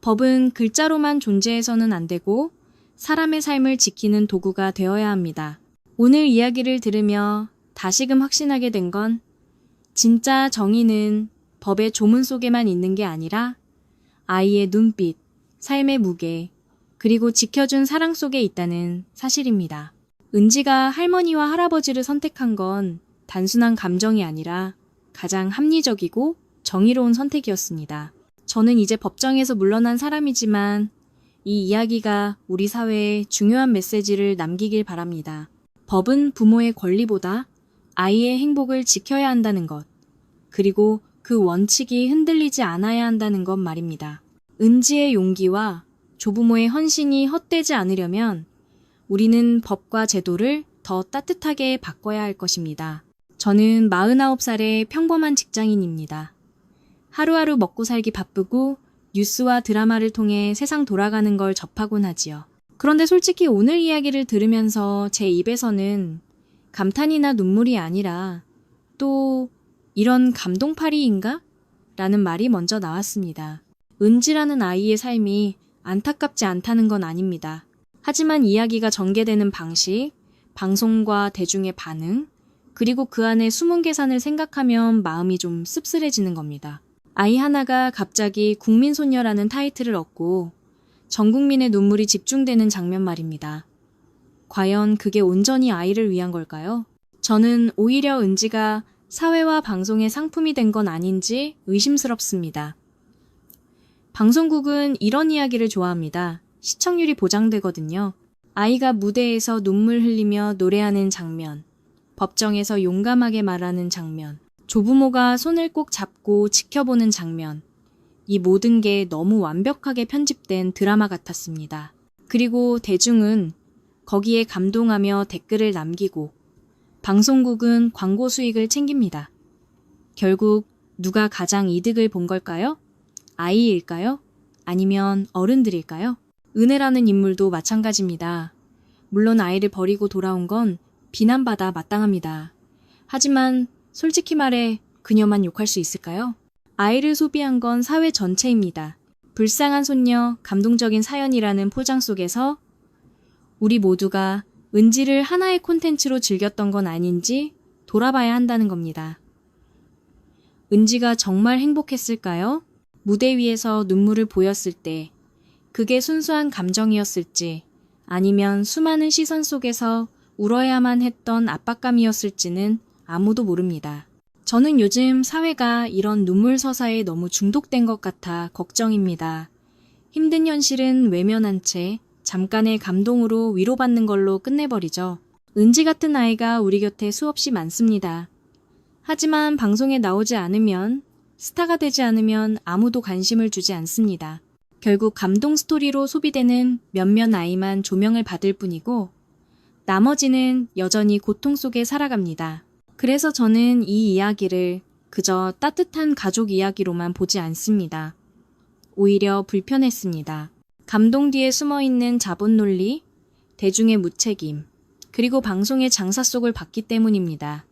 법은 글자로만 존재해서는 안 되고 사람의 삶을 지키는 도구가 되어야 합니다. 오늘 이야기를 들으며 다시금 확신하게 된 건 진짜 정의는 법의 조문 속에만 있는 게 아니라 아이의 눈빛, 삶의 무게, 그리고 지켜준 사랑 속에 있다는 사실입니다. 은지가 할머니와 할아버지를 선택한 건 단순한 감정이 아니라 가장 합리적이고 정의로운 선택이었습니다. 저는 이제 법정에서 물러난 사람이지만 이 이야기가 우리 사회에 중요한 메시지를 남기길 바랍니다. 법은 부모의 권리보다 아이의 행복을 지켜야 한다는 것, 그리고 그 원칙이 흔들리지 않아야 한다는 것 말입니다. 은지의 용기와 조부모의 헌신이 헛되지 않으려면 우리는 법과 제도를 더 따뜻하게 바꿔야 할 것입니다. 저는 49살의 평범한 직장인입니다. 하루하루 먹고 살기 바쁘고 뉴스와 드라마를 통해 세상 돌아가는 걸 접하곤 하지요. 그런데 솔직히 오늘 이야기를 들으면서 제 입에서는 감탄이나 눈물이 아니라 또 이런 감동파리인가? 라는 말이 먼저 나왔습니다. 은지라는 아이의 삶이 안타깝지 않다는 건 아닙니다. 하지만 이야기가 전개되는 방식, 방송과 대중의 반응, 그리고 그 안에 숨은 계산을 생각하면 마음이 좀 씁쓸해지는 겁니다. 아이 하나가 갑자기 국민소녀라는 타이틀을 얻고 전 국민의 눈물이 집중되는 장면 말입니다. 과연 그게 온전히 아이를 위한 걸까요? 저는 오히려 은지가 사회와 방송의 상품이 된 건 아닌지 의심스럽습니다. 방송국은 이런 이야기를 좋아합니다. 시청률이 보장되거든요. 아이가 무대에서 눈물 흘리며 노래하는 장면, 법정에서 용감하게 말하는 장면, 조부모가 손을 꼭 잡고 지켜보는 장면, 이 모든 게 너무 완벽하게 편집된 드라마 같았습니다. 그리고 대중은 거기에 감동하며 댓글을 남기고 방송국은 광고 수익을 챙깁니다. 결국 누가 가장 이득을 본 걸까요? 아이일까요? 아니면 어른들일까요? 은혜라는 인물도 마찬가지입니다. 물론 아이를 버리고 돌아온 건 비난받아 마땅합니다. 하지만 솔직히 말해 그녀만 욕할 수 있을까요? 아이를 소비한 건 사회 전체입니다. 불쌍한 손녀, 감동적인 사연이라는 포장 속에서 우리 모두가 은지를 하나의 콘텐츠로 즐겼던 건 아닌지 돌아봐야 한다는 겁니다. 은지가 정말 행복했을까요? 무대 위에서 눈물을 보였을 때 그게 순수한 감정이었을지 아니면 수많은 시선 속에서 울어야만 했던 압박감이었을지는 아무도 모릅니다. 저는 요즘 사회가 이런 눈물 서사에 너무 중독된 것 같아 걱정입니다. 힘든 현실은 외면한 채 잠깐의 감동으로 위로받는 걸로 끝내버리죠. 은지 같은 아이가 우리 곁에 수없이 많습니다. 하지만 방송에 나오지 않으면, 스타가 되지 않으면 아무도 관심을 주지 않습니다. 결국 감동 스토리로 소비되는 몇몇 아이만 조명을 받을 뿐이고 나머지는 여전히 고통 속에 살아갑니다. 그래서 저는 이 이야기를 그저 따뜻한 가족 이야기로만 보지 않습니다. 오히려 불편했습니다. 감동 뒤에 숨어있는 자본 논리, 대중의 무책임, 그리고 방송의 장사 속을 봤기 때문입니다.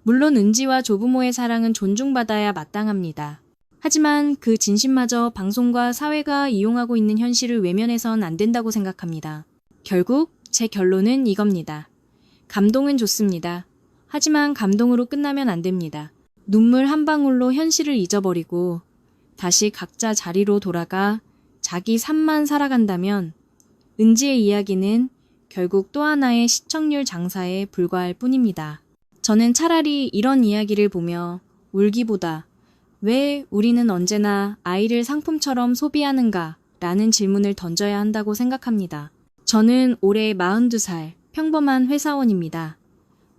물론 은지와 조부모의 사랑은 존중받아야 마땅합니다. 하지만 그 진심마저 방송과 사회가 이용하고 있는 현실을 외면해선 안 된다고 생각합니다. 결국 제 결론은 이겁니다. 감동은 좋습니다. 하지만 감동으로 끝나면 안 됩니다. 눈물 한 방울로 현실을 잊어버리고 다시 각자 자리로 돌아가 자기 삶만 살아간다면 은지의 이야기는 결국 또 하나의 시청률 장사에 불과할 뿐입니다. 저는 차라리 이런 이야기를 보며 울기보다 왜 우리는 언제나 아이를 상품처럼 소비하는가 라는 질문을 던져야 한다고 생각합니다. 저는 올해 42살 평범한 회사원입니다.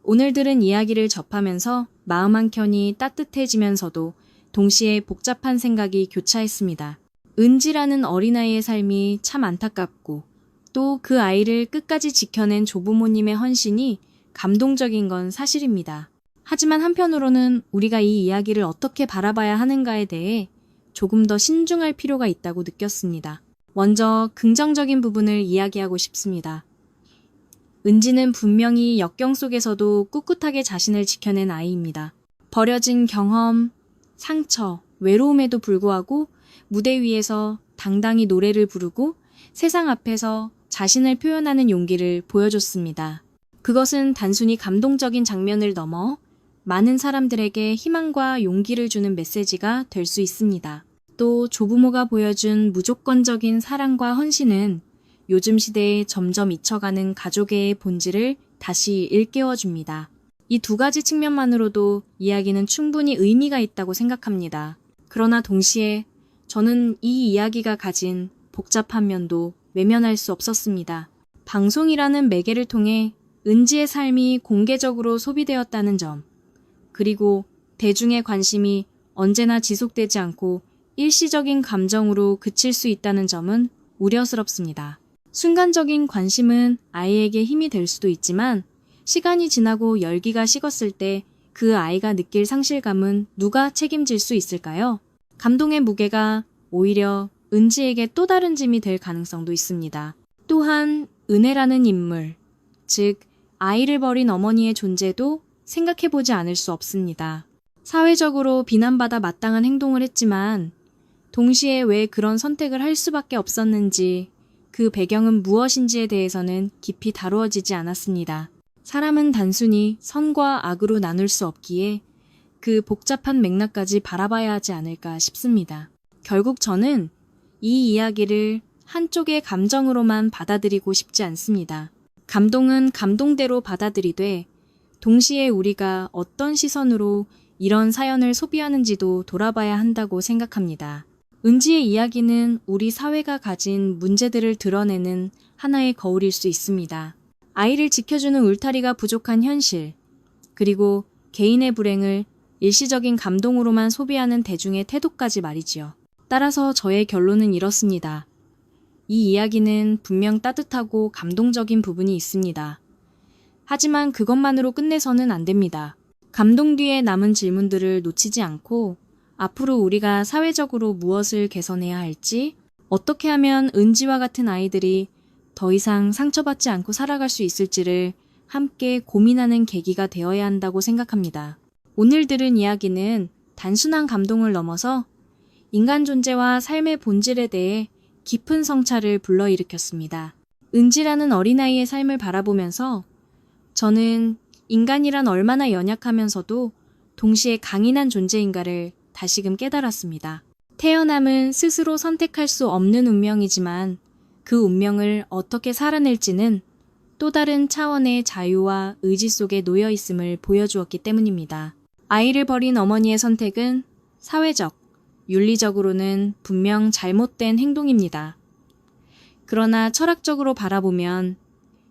오늘 들은 이야기를 접하면서 마음 한켠이 따뜻해지면서도 동시에 복잡한 생각이 교차했습니다. 은지라는 어린아이의 삶이 참 안타깝고 또 그 아이를 끝까지 지켜낸 조부모님의 헌신이 감동적인 건 사실입니다. 하지만 한편으로는 우리가 이 이야기를 어떻게 바라봐야 하는가에 대해 조금 더 신중할 필요가 있다고 느꼈습니다. 먼저 긍정적인 부분을 이야기하고 싶습니다. 은지는 분명히 역경 속에서도 꿋꿋하게 자신을 지켜낸 아이입니다. 버려진 경험, 상처, 외로움에도 불구하고 무대 위에서 당당히 노래를 부르고 세상 앞에서 자신을 표현하는 용기를 보여줬습니다. 그것은 단순히 감동적인 장면을 넘어 많은 사람들에게 희망과 용기를 주는 메시지가 될 수 있습니다. 또 조부모가 보여준 무조건적인 사랑과 헌신은 요즘 시대에 점점 잊혀가는 가족의 본질을 다시 일깨워줍니다. 이 두 가지 측면만으로도 이야기는 충분히 의미가 있다고 생각합니다. 그러나 동시에 저는 이 이야기가 가진 복잡한 면도 외면할 수 없었습니다. 방송이라는 매개를 통해 은지의 삶이 공개적으로 소비되었다는 점, 그리고 대중의 관심이 언제나 지속되지 않고 일시적인 감정으로 그칠 수 있다는 점은 우려스럽습니다. 순간적인 관심은 아이에게 힘이 될 수도 있지만 시간이 지나고 열기가 식었을 때 그 아이가 느낄 상실감은 누가 책임질 수 있을까요? 감동의 무게가 오히려 은지에게 또 다른 짐이 될 가능성도 있습니다. 또한 은혜라는 인물, 즉 아이를 버린 어머니의 존재도 생각해보지 않을 수 없습니다. 사회적으로 비난받아 마땅한 행동을 했지만 동시에 왜 그런 선택을 할 수밖에 없었는지 그 배경은 무엇인지에 대해서는 깊이 다루어지지 않았습니다. 사람은 단순히 선과 악으로 나눌 수 없기에 그 복잡한 맥락까지 바라봐야 하지 않을까 싶습니다. 결국 저는 이 이야기를 한쪽의 감정으로만 받아들이고 싶지 않습니다. 감동은 감동대로 받아들이되 동시에 우리가 어떤 시선으로 이런 사연을 소비하는지도 돌아봐야 한다고 생각합니다. 은지의 이야기는 우리 사회가 가진 문제들을 드러내는 하나의 거울일 수 있습니다. 아이를 지켜주는 울타리가 부족한 현실, 그리고 개인의 불행을 일시적인 감동으로만 소비하는 대중의 태도까지 말이지요. 따라서 저의 결론은 이렇습니다. 이 이야기는 분명 따뜻하고 감동적인 부분이 있습니다. 하지만 그것만으로 끝내서는 안 됩니다. 감동 뒤에 남은 질문들을 놓치지 않고 앞으로 우리가 사회적으로 무엇을 개선해야 할지, 어떻게 하면 은지와 같은 아이들이 더 이상 상처받지 않고 살아갈 수 있을지를 함께 고민하는 계기가 되어야 한다고 생각합니다. 오늘 들은 이야기는 단순한 감동을 넘어서 인간 존재와 삶의 본질에 대해 깊은 성찰을 불러일으켰습니다. 은지라는 어린아이의 삶을 바라보면서 저는 인간이란 얼마나 연약하면서도 동시에 강인한 존재인가를 다시금 깨달았습니다. 태어남은 스스로 선택할 수 없는 운명이지만 그 운명을 어떻게 살아낼지는 또 다른 차원의 자유와 의지 속에 놓여 있음을 보여주었기 때문입니다. 아이를 버린 어머니의 선택은 사회적, 윤리적으로는 분명 잘못된 행동입니다. 그러나 철학적으로 바라보면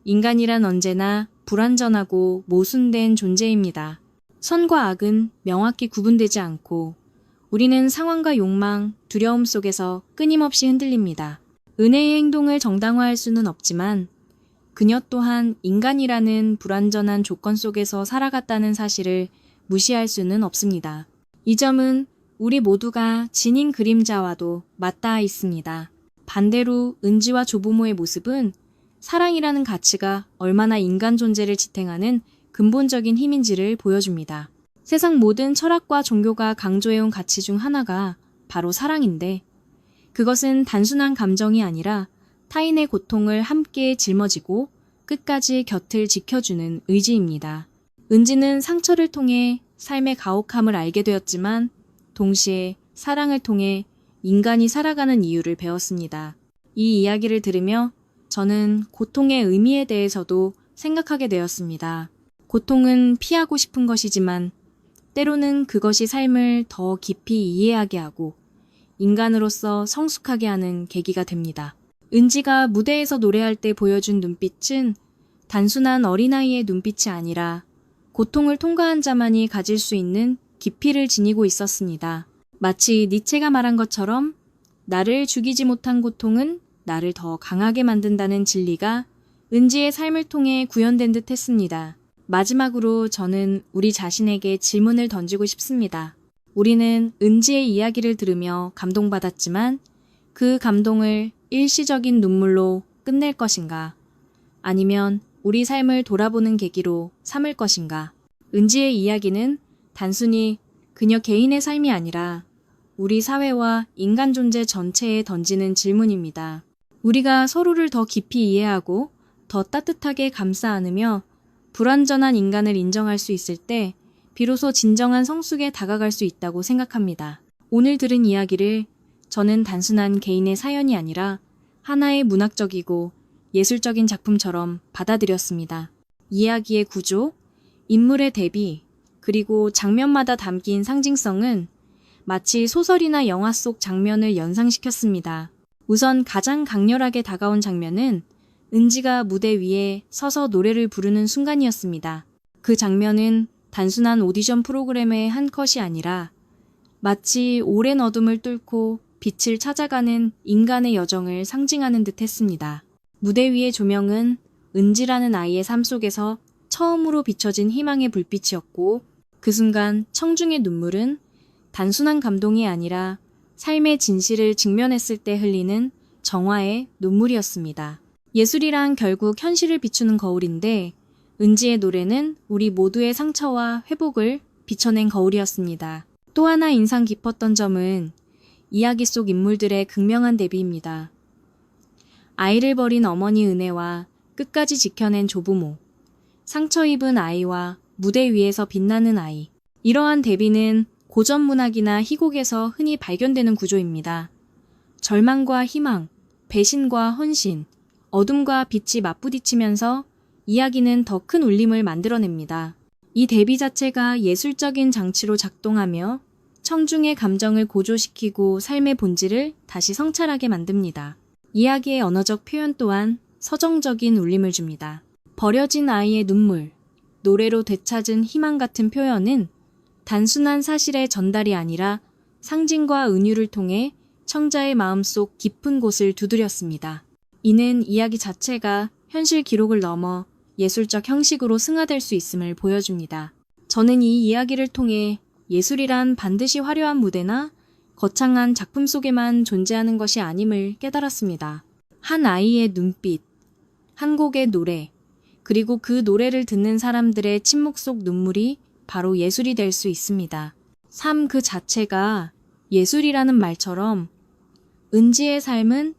인간이란 언제나 불완전하고 모순된 존재입니다. 선과 악은 명확히 구분되지 않고 우리는 상황과 욕망, 두려움 속에서 끊임없이 흔들립니다. 은혜의 행동을 정당화할 수는 없지만 그녀 또한 인간이라는 불완전한 조건 속에서 살아갔다는 사실을 무시할 수는 없습니다. 이 점은 우리 모두가 지닌 그림자와도 맞닿아 있습니다. 반대로 은지와 조부모의 모습은 사랑이라는 가치가 얼마나 인간 존재를 지탱하는 근본적인 힘인지를 보여줍니다. 세상 모든 철학과 종교가 강조해온 가치 중 하나가 바로 사랑인데 그것은 단순한 감정이 아니라 타인의 고통을 함께 짊어지고 끝까지 곁을 지켜주는 의지입니다. 은지는 상처를 통해 삶의 가혹함을 알게 되었지만 동시에 사랑을 통해 인간이 살아가는 이유를 배웠습니다. 이 이야기를 들으며 저는 고통의 의미에 대해서도 생각하게 되었습니다. 고통은 피하고 싶은 것이지만 때로는 그것이 삶을 더 깊이 이해하게 하고 인간으로서 성숙하게 하는 계기가 됩니다. 은지가 무대에서 노래할 때 보여준 눈빛은 단순한 어린아이의 눈빛이 아니라 고통을 통과한 자만이 가질 수 있는 깊이를 지니고 있었습니다. 마치 니체가 말한 것처럼 나를 죽이지 못한 고통은 나를 더 강하게 만든다는 진리가 은지의 삶을 통해 구현된 듯 했습니다. 마지막으로 저는 우리 자신에게 질문을 던지고 싶습니다. 우리는 은지의 이야기를 들으며 감동받았지만 그 감동을 일시적인 눈물로 끝낼 것인가? 아니면 우리 삶을 돌아보는 계기로 삼을 것인가? 은지의 이야기는 단순히 그녀 개인의 삶이 아니라 우리 사회와 인간 존재 전체에 던지는 질문입니다. 우리가 서로를 더 깊이 이해하고 더 따뜻하게 감싸 안으며 불완전한 인간을 인정할 수 있을 때 비로소 진정한 성숙에 다가갈 수 있다고 생각합니다. 오늘 들은 이야기를 저는 단순한 개인의 사연이 아니라 하나의 문학적이고 예술적인 작품처럼 받아들였습니다. 이야기의 구조, 인물의 대비, 그리고 장면마다 담긴 상징성은 마치 소설이나 영화 속 장면을 연상시켰습니다. 우선 가장 강렬하게 다가온 장면은 은지가 무대 위에 서서 노래를 부르는 순간이었습니다. 그 장면은 단순한 오디션 프로그램의 한 컷이 아니라 마치 오랜 어둠을 뚫고 빛을 찾아가는 인간의 여정을 상징하는 듯 했습니다. 무대 위의 조명은 은지라는 아이의 삶 속에서 처음으로 비춰진 희망의 불빛이었고 그 순간 청중의 눈물은 단순한 감동이 아니라 삶의 진실을 직면했을 때 흘리는 정화의 눈물이었습니다. 예술이란 결국 현실을 비추는 거울인데 은지의 노래는 우리 모두의 상처와 회복을 비춰낸 거울이었습니다. 또 하나 인상 깊었던 점은 이야기 속 인물들의 극명한 대비입니다. 아이를 버린 어머니 은혜와 끝까지 지켜낸 조부모, 상처 입은 아이와 무대 위에서 빛나는 아이. 이러한 대비는 고전 문학이나 희곡에서 흔히 발견되는 구조입니다. 절망과 희망, 배신과 헌신, 어둠과 빛이 맞부딪히면서 이야기는 더 큰 울림을 만들어냅니다. 이 대비 자체가 예술적인 장치로 작동하며 청중의 감정을 고조시키고 삶의 본질을 다시 성찰하게 만듭니다. 이야기의 언어적 표현 또한 서정적인 울림을 줍니다. 버려진 아이의 눈물, 노래로 되찾은 희망 같은 표현은 단순한 사실의 전달이 아니라 상징과 은유를 통해 청자의 마음속 깊은 곳을 두드렸습니다. 이는 이야기 자체가 현실 기록을 넘어 예술적 형식으로 승화될 수 있음을 보여줍니다. 저는 이 이야기를 통해 예술이란 반드시 화려한 무대나 거창한 작품 속에만 존재하는 것이 아님을 깨달았습니다. 한 아이의 눈빛, 한 곡의 노래, 그리고 그 노래를 듣는 사람들의 침묵 속 눈물이 바로 예술이 될 수 있습니다. 삶 그 자체가 예술이라는 말처럼 은지의 삶은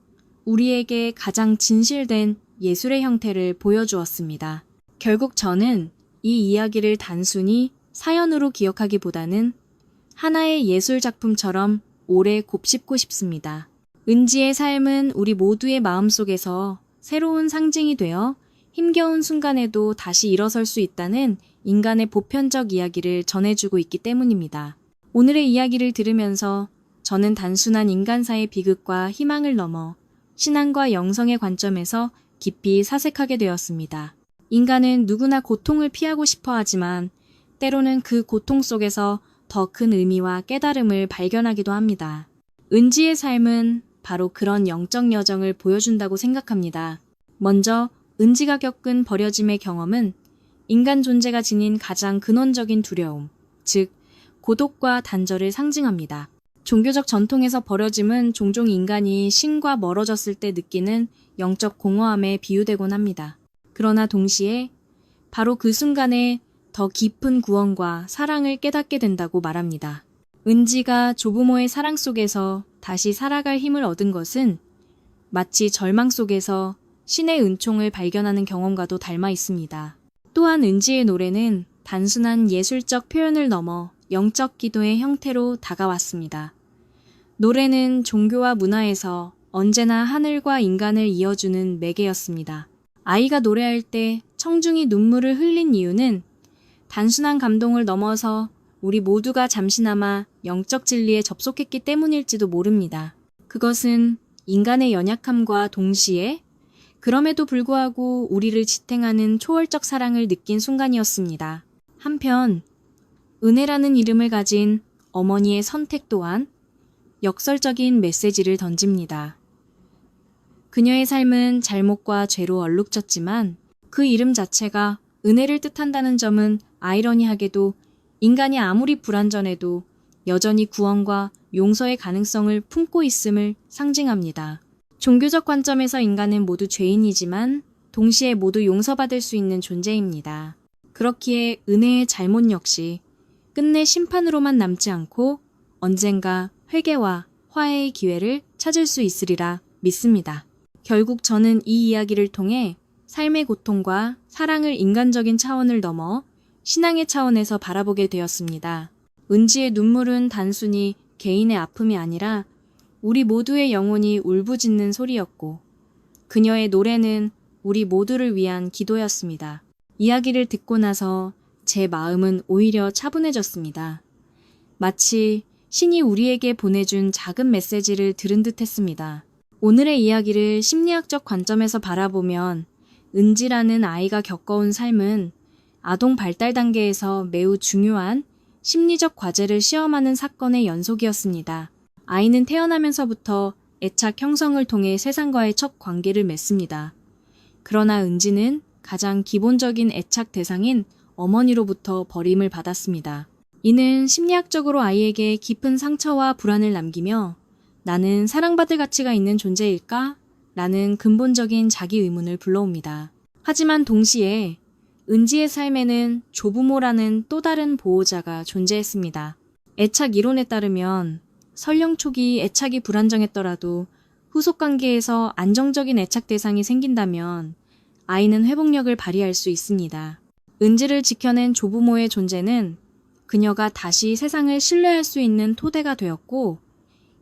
우리에게 가장 진실된 예술의 형태를 보여주었습니다. 결국 저는 이 이야기를 단순히 사연으로 기억하기보다는 하나의 예술 작품처럼 오래 곱씹고 싶습니다. 은지의 삶은 우리 모두의 마음속에서 새로운 상징이 되어 힘겨운 순간에도 다시 일어설 수 있다는 인간의 보편적 이야기를 전해주고 있기 때문입니다. 오늘의 이야기를 들으면서 저는 단순한 인간사의 비극과 희망을 넘어 신앙과 영성의 관점에서 깊이 사색하게 되었습니다. 인간은 누구나 고통을 피하고 싶어 하지만 때로는 그 고통 속에서 더 큰 의미와 깨달음을 발견하기도 합니다. 은지의 삶은 바로 그런 영적 여정을 보여준다고 생각합니다. 먼저 은지가 겪은 버려짐의 경험은 인간 존재가 지닌 가장 근원적인 두려움, 즉 고독과 단절을 상징합니다. 종교적 전통에서 버려짐은 종종 인간이 신과 멀어졌을 때 느끼는 영적 공허함에 비유되곤 합니다. 그러나 동시에 바로 그 순간에 더 깊은 구원과 사랑을 깨닫게 된다고 말합니다. 은지가 조부모의 사랑 속에서 다시 살아갈 힘을 얻은 것은 마치 절망 속에서 신의 은총을 발견하는 경험과도 닮아 있습니다. 또한 은지의 노래는 단순한 예술적 표현을 넘어 영적 기도의 형태로 다가왔습니다. 노래는 종교와 문화에서 언제나 하늘과 인간을 이어주는 매개였습니다. 아이가 노래할 때 청중이 눈물을 흘린 이유는 단순한 감동을 넘어서 우리 모두가 잠시나마 영적 진리에 접속했기 때문일지도 모릅니다. 그것은 인간의 연약함과 동시에 그럼에도 불구하고 우리를 지탱하는 초월적 사랑을 느낀 순간이었습니다. 한편 은혜라는 이름을 가진 어머니의 선택 또한 역설적인 메시지를 던집니다. 그녀의 삶은 잘못과 죄로 얼룩졌지만 그 이름 자체가 은혜를 뜻한다는 점은 아이러니하게도 인간이 아무리 불완전해도 여전히 구원과 용서의 가능성을 품고 있음을 상징합니다. 종교적 관점에서 인간은 모두 죄인이지만 동시에 모두 용서받을 수 있는 존재입니다. 그렇기에 은혜의 잘못 역시 끝내 심판으로만 남지 않고 언젠가 회개와 화해의 기회를 찾을 수 있으리라 믿습니다. 결국 저는 이 이야기를 통해 삶의 고통과 사랑을 인간적인 차원을 넘어 신앙의 차원에서 바라보게 되었습니다. 은지의 눈물은 단순히 개인의 아픔이 아니라 우리 모두의 영혼이 울부짖는 소리였고 그녀의 노래는 우리 모두를 위한 기도였습니다. 이야기를 듣고 나서 제 마음은 오히려 차분해졌습니다. 마치 신이 우리에게 보내준 작은 메시지를 들은 듯 했습니다. 오늘의 이야기를 심리학적 관점에서 바라보면 은지라는 아이가 겪어온 삶은 아동 발달 단계에서 매우 중요한 심리적 과제를 시험하는 사건의 연속이었습니다. 아이는 태어나면서부터 애착 형성을 통해 세상과의 첫 관계를 맺습니다. 그러나 은지는 가장 기본적인 애착 대상인 어머니로부터 버림을 받았습니다. 이는 심리학적으로 아이에게 깊은 상처와 불안을 남기며 나는 사랑받을 가치가 있는 존재일까? 라는 근본적인 자기 의문을 불러옵니다. 하지만 동시에 은지의 삶에는 조부모라는 또 다른 보호자가 존재했습니다. 애착 이론에 따르면 설령 초기 애착이 불안정했더라도 후속 관계에서 안정적인 애착 대상이 생긴다면 아이는 회복력을 발휘할 수 있습니다. 은지를 지켜낸 조부모의 존재는 그녀가 다시 세상을 신뢰할 수 있는 토대가 되었고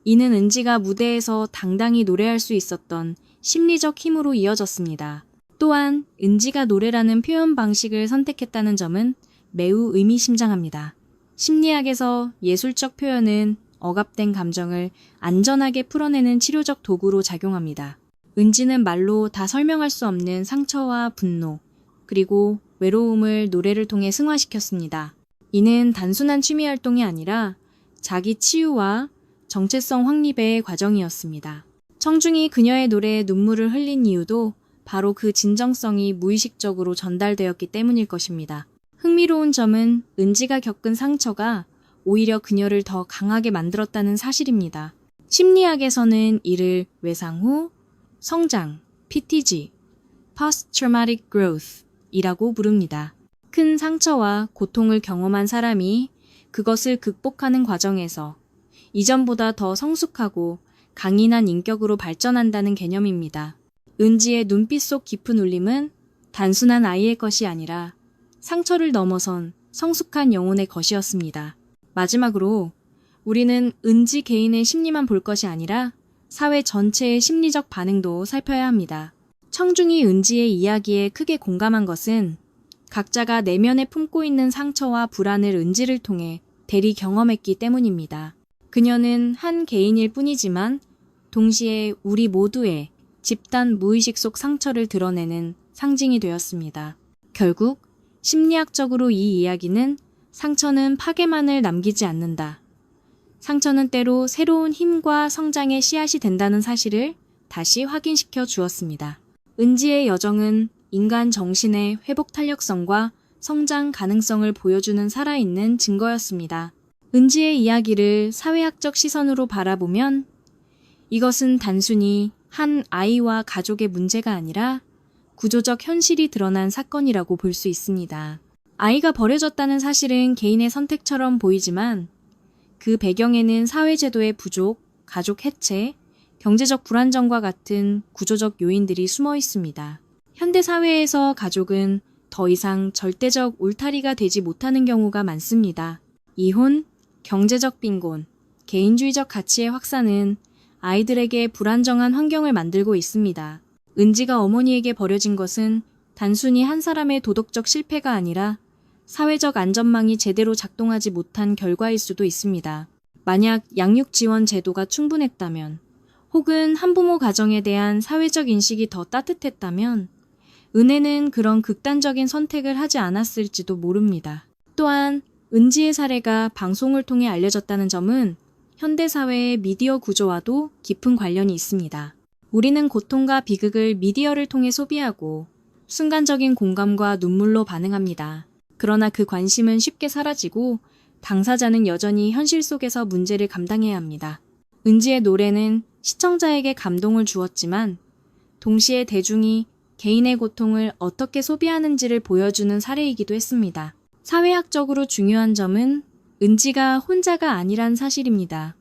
이는 은지가 무대에서 당당히 노래할 수 있었던 심리적 힘으로 이어졌습니다. 또한 은지가 노래라는 표현 방식을 선택했다는 점은 매우 의미심장합니다. 심리학에서 예술적 표현은 억압된 감정을 안전하게 풀어내는 치료적 도구로 작용합니다. 은지는 말로 다 설명할 수 없는 상처와 분노, 그리고 외로움을 노래를 통해 승화시켰습니다. 이는 단순한 취미 활동이 아니라 자기 치유와 정체성 확립의 과정이었습니다. 청중이 그녀의 노래에 눈물을 흘린 이유도 바로 그 진정성이 무의식적으로 전달되었기 때문일 것입니다. 흥미로운 점은 은지가 겪은 상처가 오히려 그녀를 더 강하게 만들었다는 사실입니다. 심리학에서는 이를 외상 후 성장, PTG, Post Traumatic Growth 이라고 부릅니다. 큰 상처와 고통을 경험한 사람이 그것을 극복하는 과정에서 이전보다 더 성숙하고 강인한 인격으로 발전한다는 개념입니다. 은지의 눈빛 속 깊은 울림은 단순한 아이의 것이 아니라 상처를 넘어선 성숙한 영혼의 것이었습니다. 마지막으로 우리는 은지 개인의 심리만 볼 것이 아니라 사회 전체의 심리적 반응도 살펴야 합니다. 청중이 은지의 이야기에 크게 공감한 것은 각자가 내면에 품고 있는 상처와 불안을 은지를 통해 대리 경험했기 때문입니다. 그녀는 한 개인일 뿐이지만 동시에 우리 모두의 집단 무의식 속 상처를 드러내는 상징이 되었습니다. 결국 심리학적으로 이 이야기는 상처는 파괴만을 남기지 않는다. 상처는 때로 새로운 힘과 성장의 씨앗이 된다는 사실을 다시 확인시켜 주었습니다. 은지의 여정은 인간 정신의 회복 탄력성과 성장 가능성을 보여주는 살아있는 증거였습니다. 은지의 이야기를 사회학적 시선으로 바라보면 이것은 단순히 한 아이와 가족의 문제가 아니라 구조적 현실이 드러난 사건이라고 볼 수 있습니다. 아이가 버려졌다는 사실은 개인의 선택처럼 보이지만 그 배경에는 사회제도의 부족, 가족 해체, 경제적 불안정과 같은 구조적 요인들이 숨어 있습니다. 현대사회에서 가족은 더 이상 절대적 울타리가 되지 못하는 경우가 많습니다. 이혼, 경제적 빈곤, 개인주의적 가치의 확산은 아이들에게 불안정한 환경을 만들고 있습니다. 은지가 어머니에게 버려진 것은 단순히 한 사람의 도덕적 실패가 아니라 사회적 안전망이 제대로 작동하지 못한 결과일 수도 있습니다. 만약 양육 지원 제도가 충분했다면, 혹은 한부모 가정에 대한 사회적 인식이 더 따뜻했다면, 은혜는 그런 극단적인 선택을 하지 않았을지도 모릅니다. 또한 은지의 사례가 방송을 통해 알려졌다는 점은 현대사회의 미디어 구조와도 깊은 관련이 있습니다. 우리는 고통과 비극을 미디어를 통해 소비하고 순간적인 공감과 눈물로 반응합니다. 그러나 그 관심은 쉽게 사라지고 당사자는 여전히 현실 속에서 문제를 감당해야 합니다. 은지의 노래는 시청자에게 감동을 주었지만 동시에 대중이 개인의 고통을 어떻게 소비하는지를 보여주는 사례이기도 했습니다. 사회학적으로 중요한 점은 은지가 혼자가 아니란 사실입니다.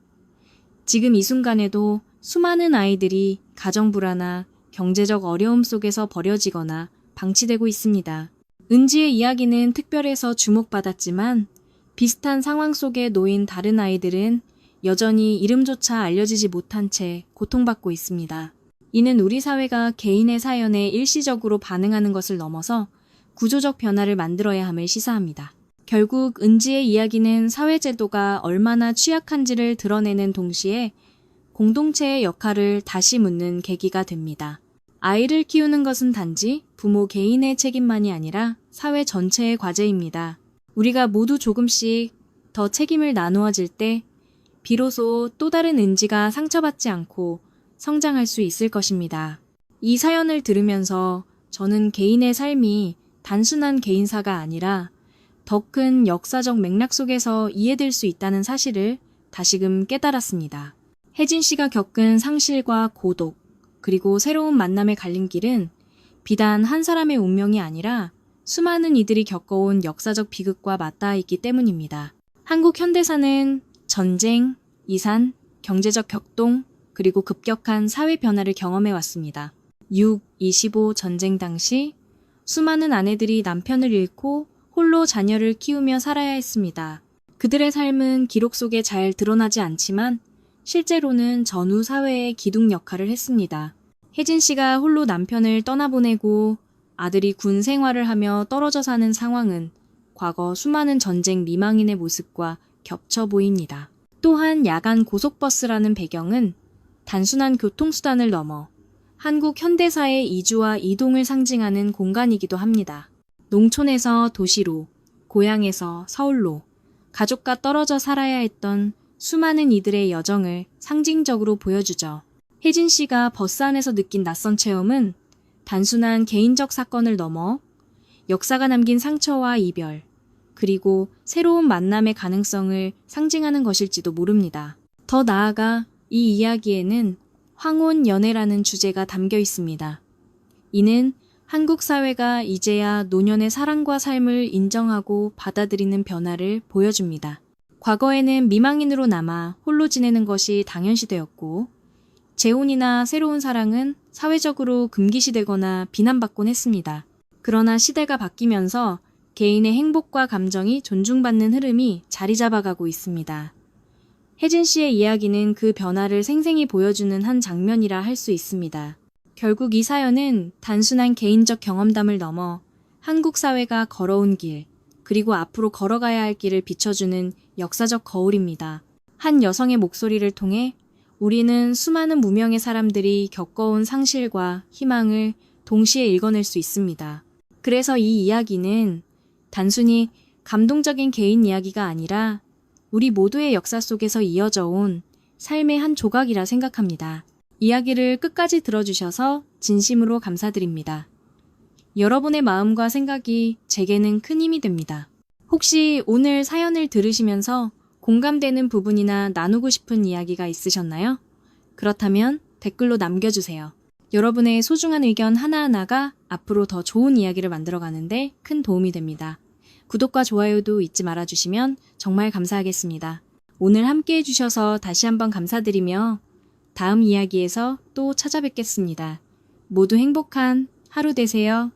지금 이 순간에도 수많은 아이들이 가정 불화나 경제적 어려움 속에서 버려지거나 방치되고 있습니다. 은지의 이야기는 특별해서 주목받았지만 비슷한 상황 속에 놓인 다른 아이들은 여전히 이름조차 알려지지 못한 채 고통받고 있습니다. 이는 우리 사회가 개인의 사연에 일시적으로 반응하는 것을 넘어서 구조적 변화를 만들어야 함을 시사합니다. 결국 은지의 이야기는 사회제도가 얼마나 취약한지를 드러내는 동시에 공동체의 역할을 다시 묻는 계기가 됩니다. 아이를 키우는 것은 단지 부모 개인의 책임만이 아니라 사회 전체의 과제입니다. 우리가 모두 조금씩 더 책임을 나누어질 때 비로소 또 다른 은지가 상처받지 않고 성장할 수 있을 것입니다. 이 사연을 들으면서 저는 개인의 삶이 단순한 개인사가 아니라 더 큰 역사적 맥락 속에서 이해될 수 있다는 사실을 다시금 깨달았습니다. 혜진 씨가 겪은 상실과 고독, 그리고 새로운 만남의 갈림길은 비단 한 사람의 운명이 아니라 수많은 이들이 겪어온 역사적 비극과 맞닿아 있기 때문입니다. 한국 현대사는 전쟁, 이산, 경제적 격동, 그리고 급격한 사회 변화를 경험해 왔습니다. 6.25 전쟁 당시 수많은 아내들이 남편을 잃고 홀로 자녀를 키우며 살아야 했습니다. 그들의 삶은 기록 속에 잘 드러나지 않지만 실제로는 전후 사회의 기둥 역할을 했습니다. 혜진 씨가 홀로 남편을 떠나보내고 아들이 군 생활을 하며 떨어져 사는 상황은 과거 수많은 전쟁 미망인의 모습과 겹쳐 보입니다. 또한 야간 고속버스라는 배경은 단순한 교통수단을 넘어 한국 현대사의 이주와 이동을 상징하는 공간이기도 합니다. 농촌에서 도시로, 고향에서 서울로, 가족과 떨어져 살아야 했던 수많은 이들의 여정을 상징적으로 보여주죠. 혜진 씨가 버스 안에서 느낀 낯선 체험은 단순한 개인적 사건을 넘어 역사가 남긴 상처와 이별, 그리고 새로운 만남의 가능성을 상징하는 것일지도 모릅니다. 더 나아가 이 이야기에는 황혼 연애라는 주제가 담겨 있습니다. 이는 한국 사회가 이제야 노년의 사랑과 삶을 인정하고 받아들이는 변화를 보여줍니다. 과거에는 미망인으로 남아 홀로 지내는 것이 당연시되었고 재혼이나 새로운 사랑은 사회적으로 금기시되거나 비난받곤 했습니다. 그러나 시대가 바뀌면서 개인의 행복과 감정이 존중받는 흐름이 자리 잡아가고 있습니다. 혜진 씨의 이야기는 그 변화를 생생히 보여주는 한 장면이라 할 수 있습니다. 결국 이 사연은 단순한 개인적 경험담을 넘어 한국 사회가 걸어온 길, 그리고 앞으로 걸어가야 할 길을 비춰주는 역사적 거울입니다. 한 여성의 목소리를 통해 우리는 수많은 무명의 사람들이 겪어온 상실과 희망을 동시에 읽어낼 수 있습니다. 그래서 이 이야기는 단순히 감동적인 개인 이야기가 아니라 우리 모두의 역사 속에서 이어져 온 삶의 한 조각이라 생각합니다. 이야기를 끝까지 들어주셔서 진심으로 감사드립니다. 여러분의 마음과 생각이 제게는 큰 힘이 됩니다. 혹시 오늘 사연을 들으시면서 공감되는 부분이나 나누고 싶은 이야기가 있으셨나요? 그렇다면 댓글로 남겨주세요. 여러분의 소중한 의견 하나하나가 앞으로 더 좋은 이야기를 만들어가는데 큰 도움이 됩니다. 구독과 좋아요도 잊지 말아주시면 정말 감사하겠습니다. 오늘 함께 해주셔서 다시 한번 감사드리며 다음 이야기에서 또 찾아뵙겠습니다. 모두 행복한 하루 되세요.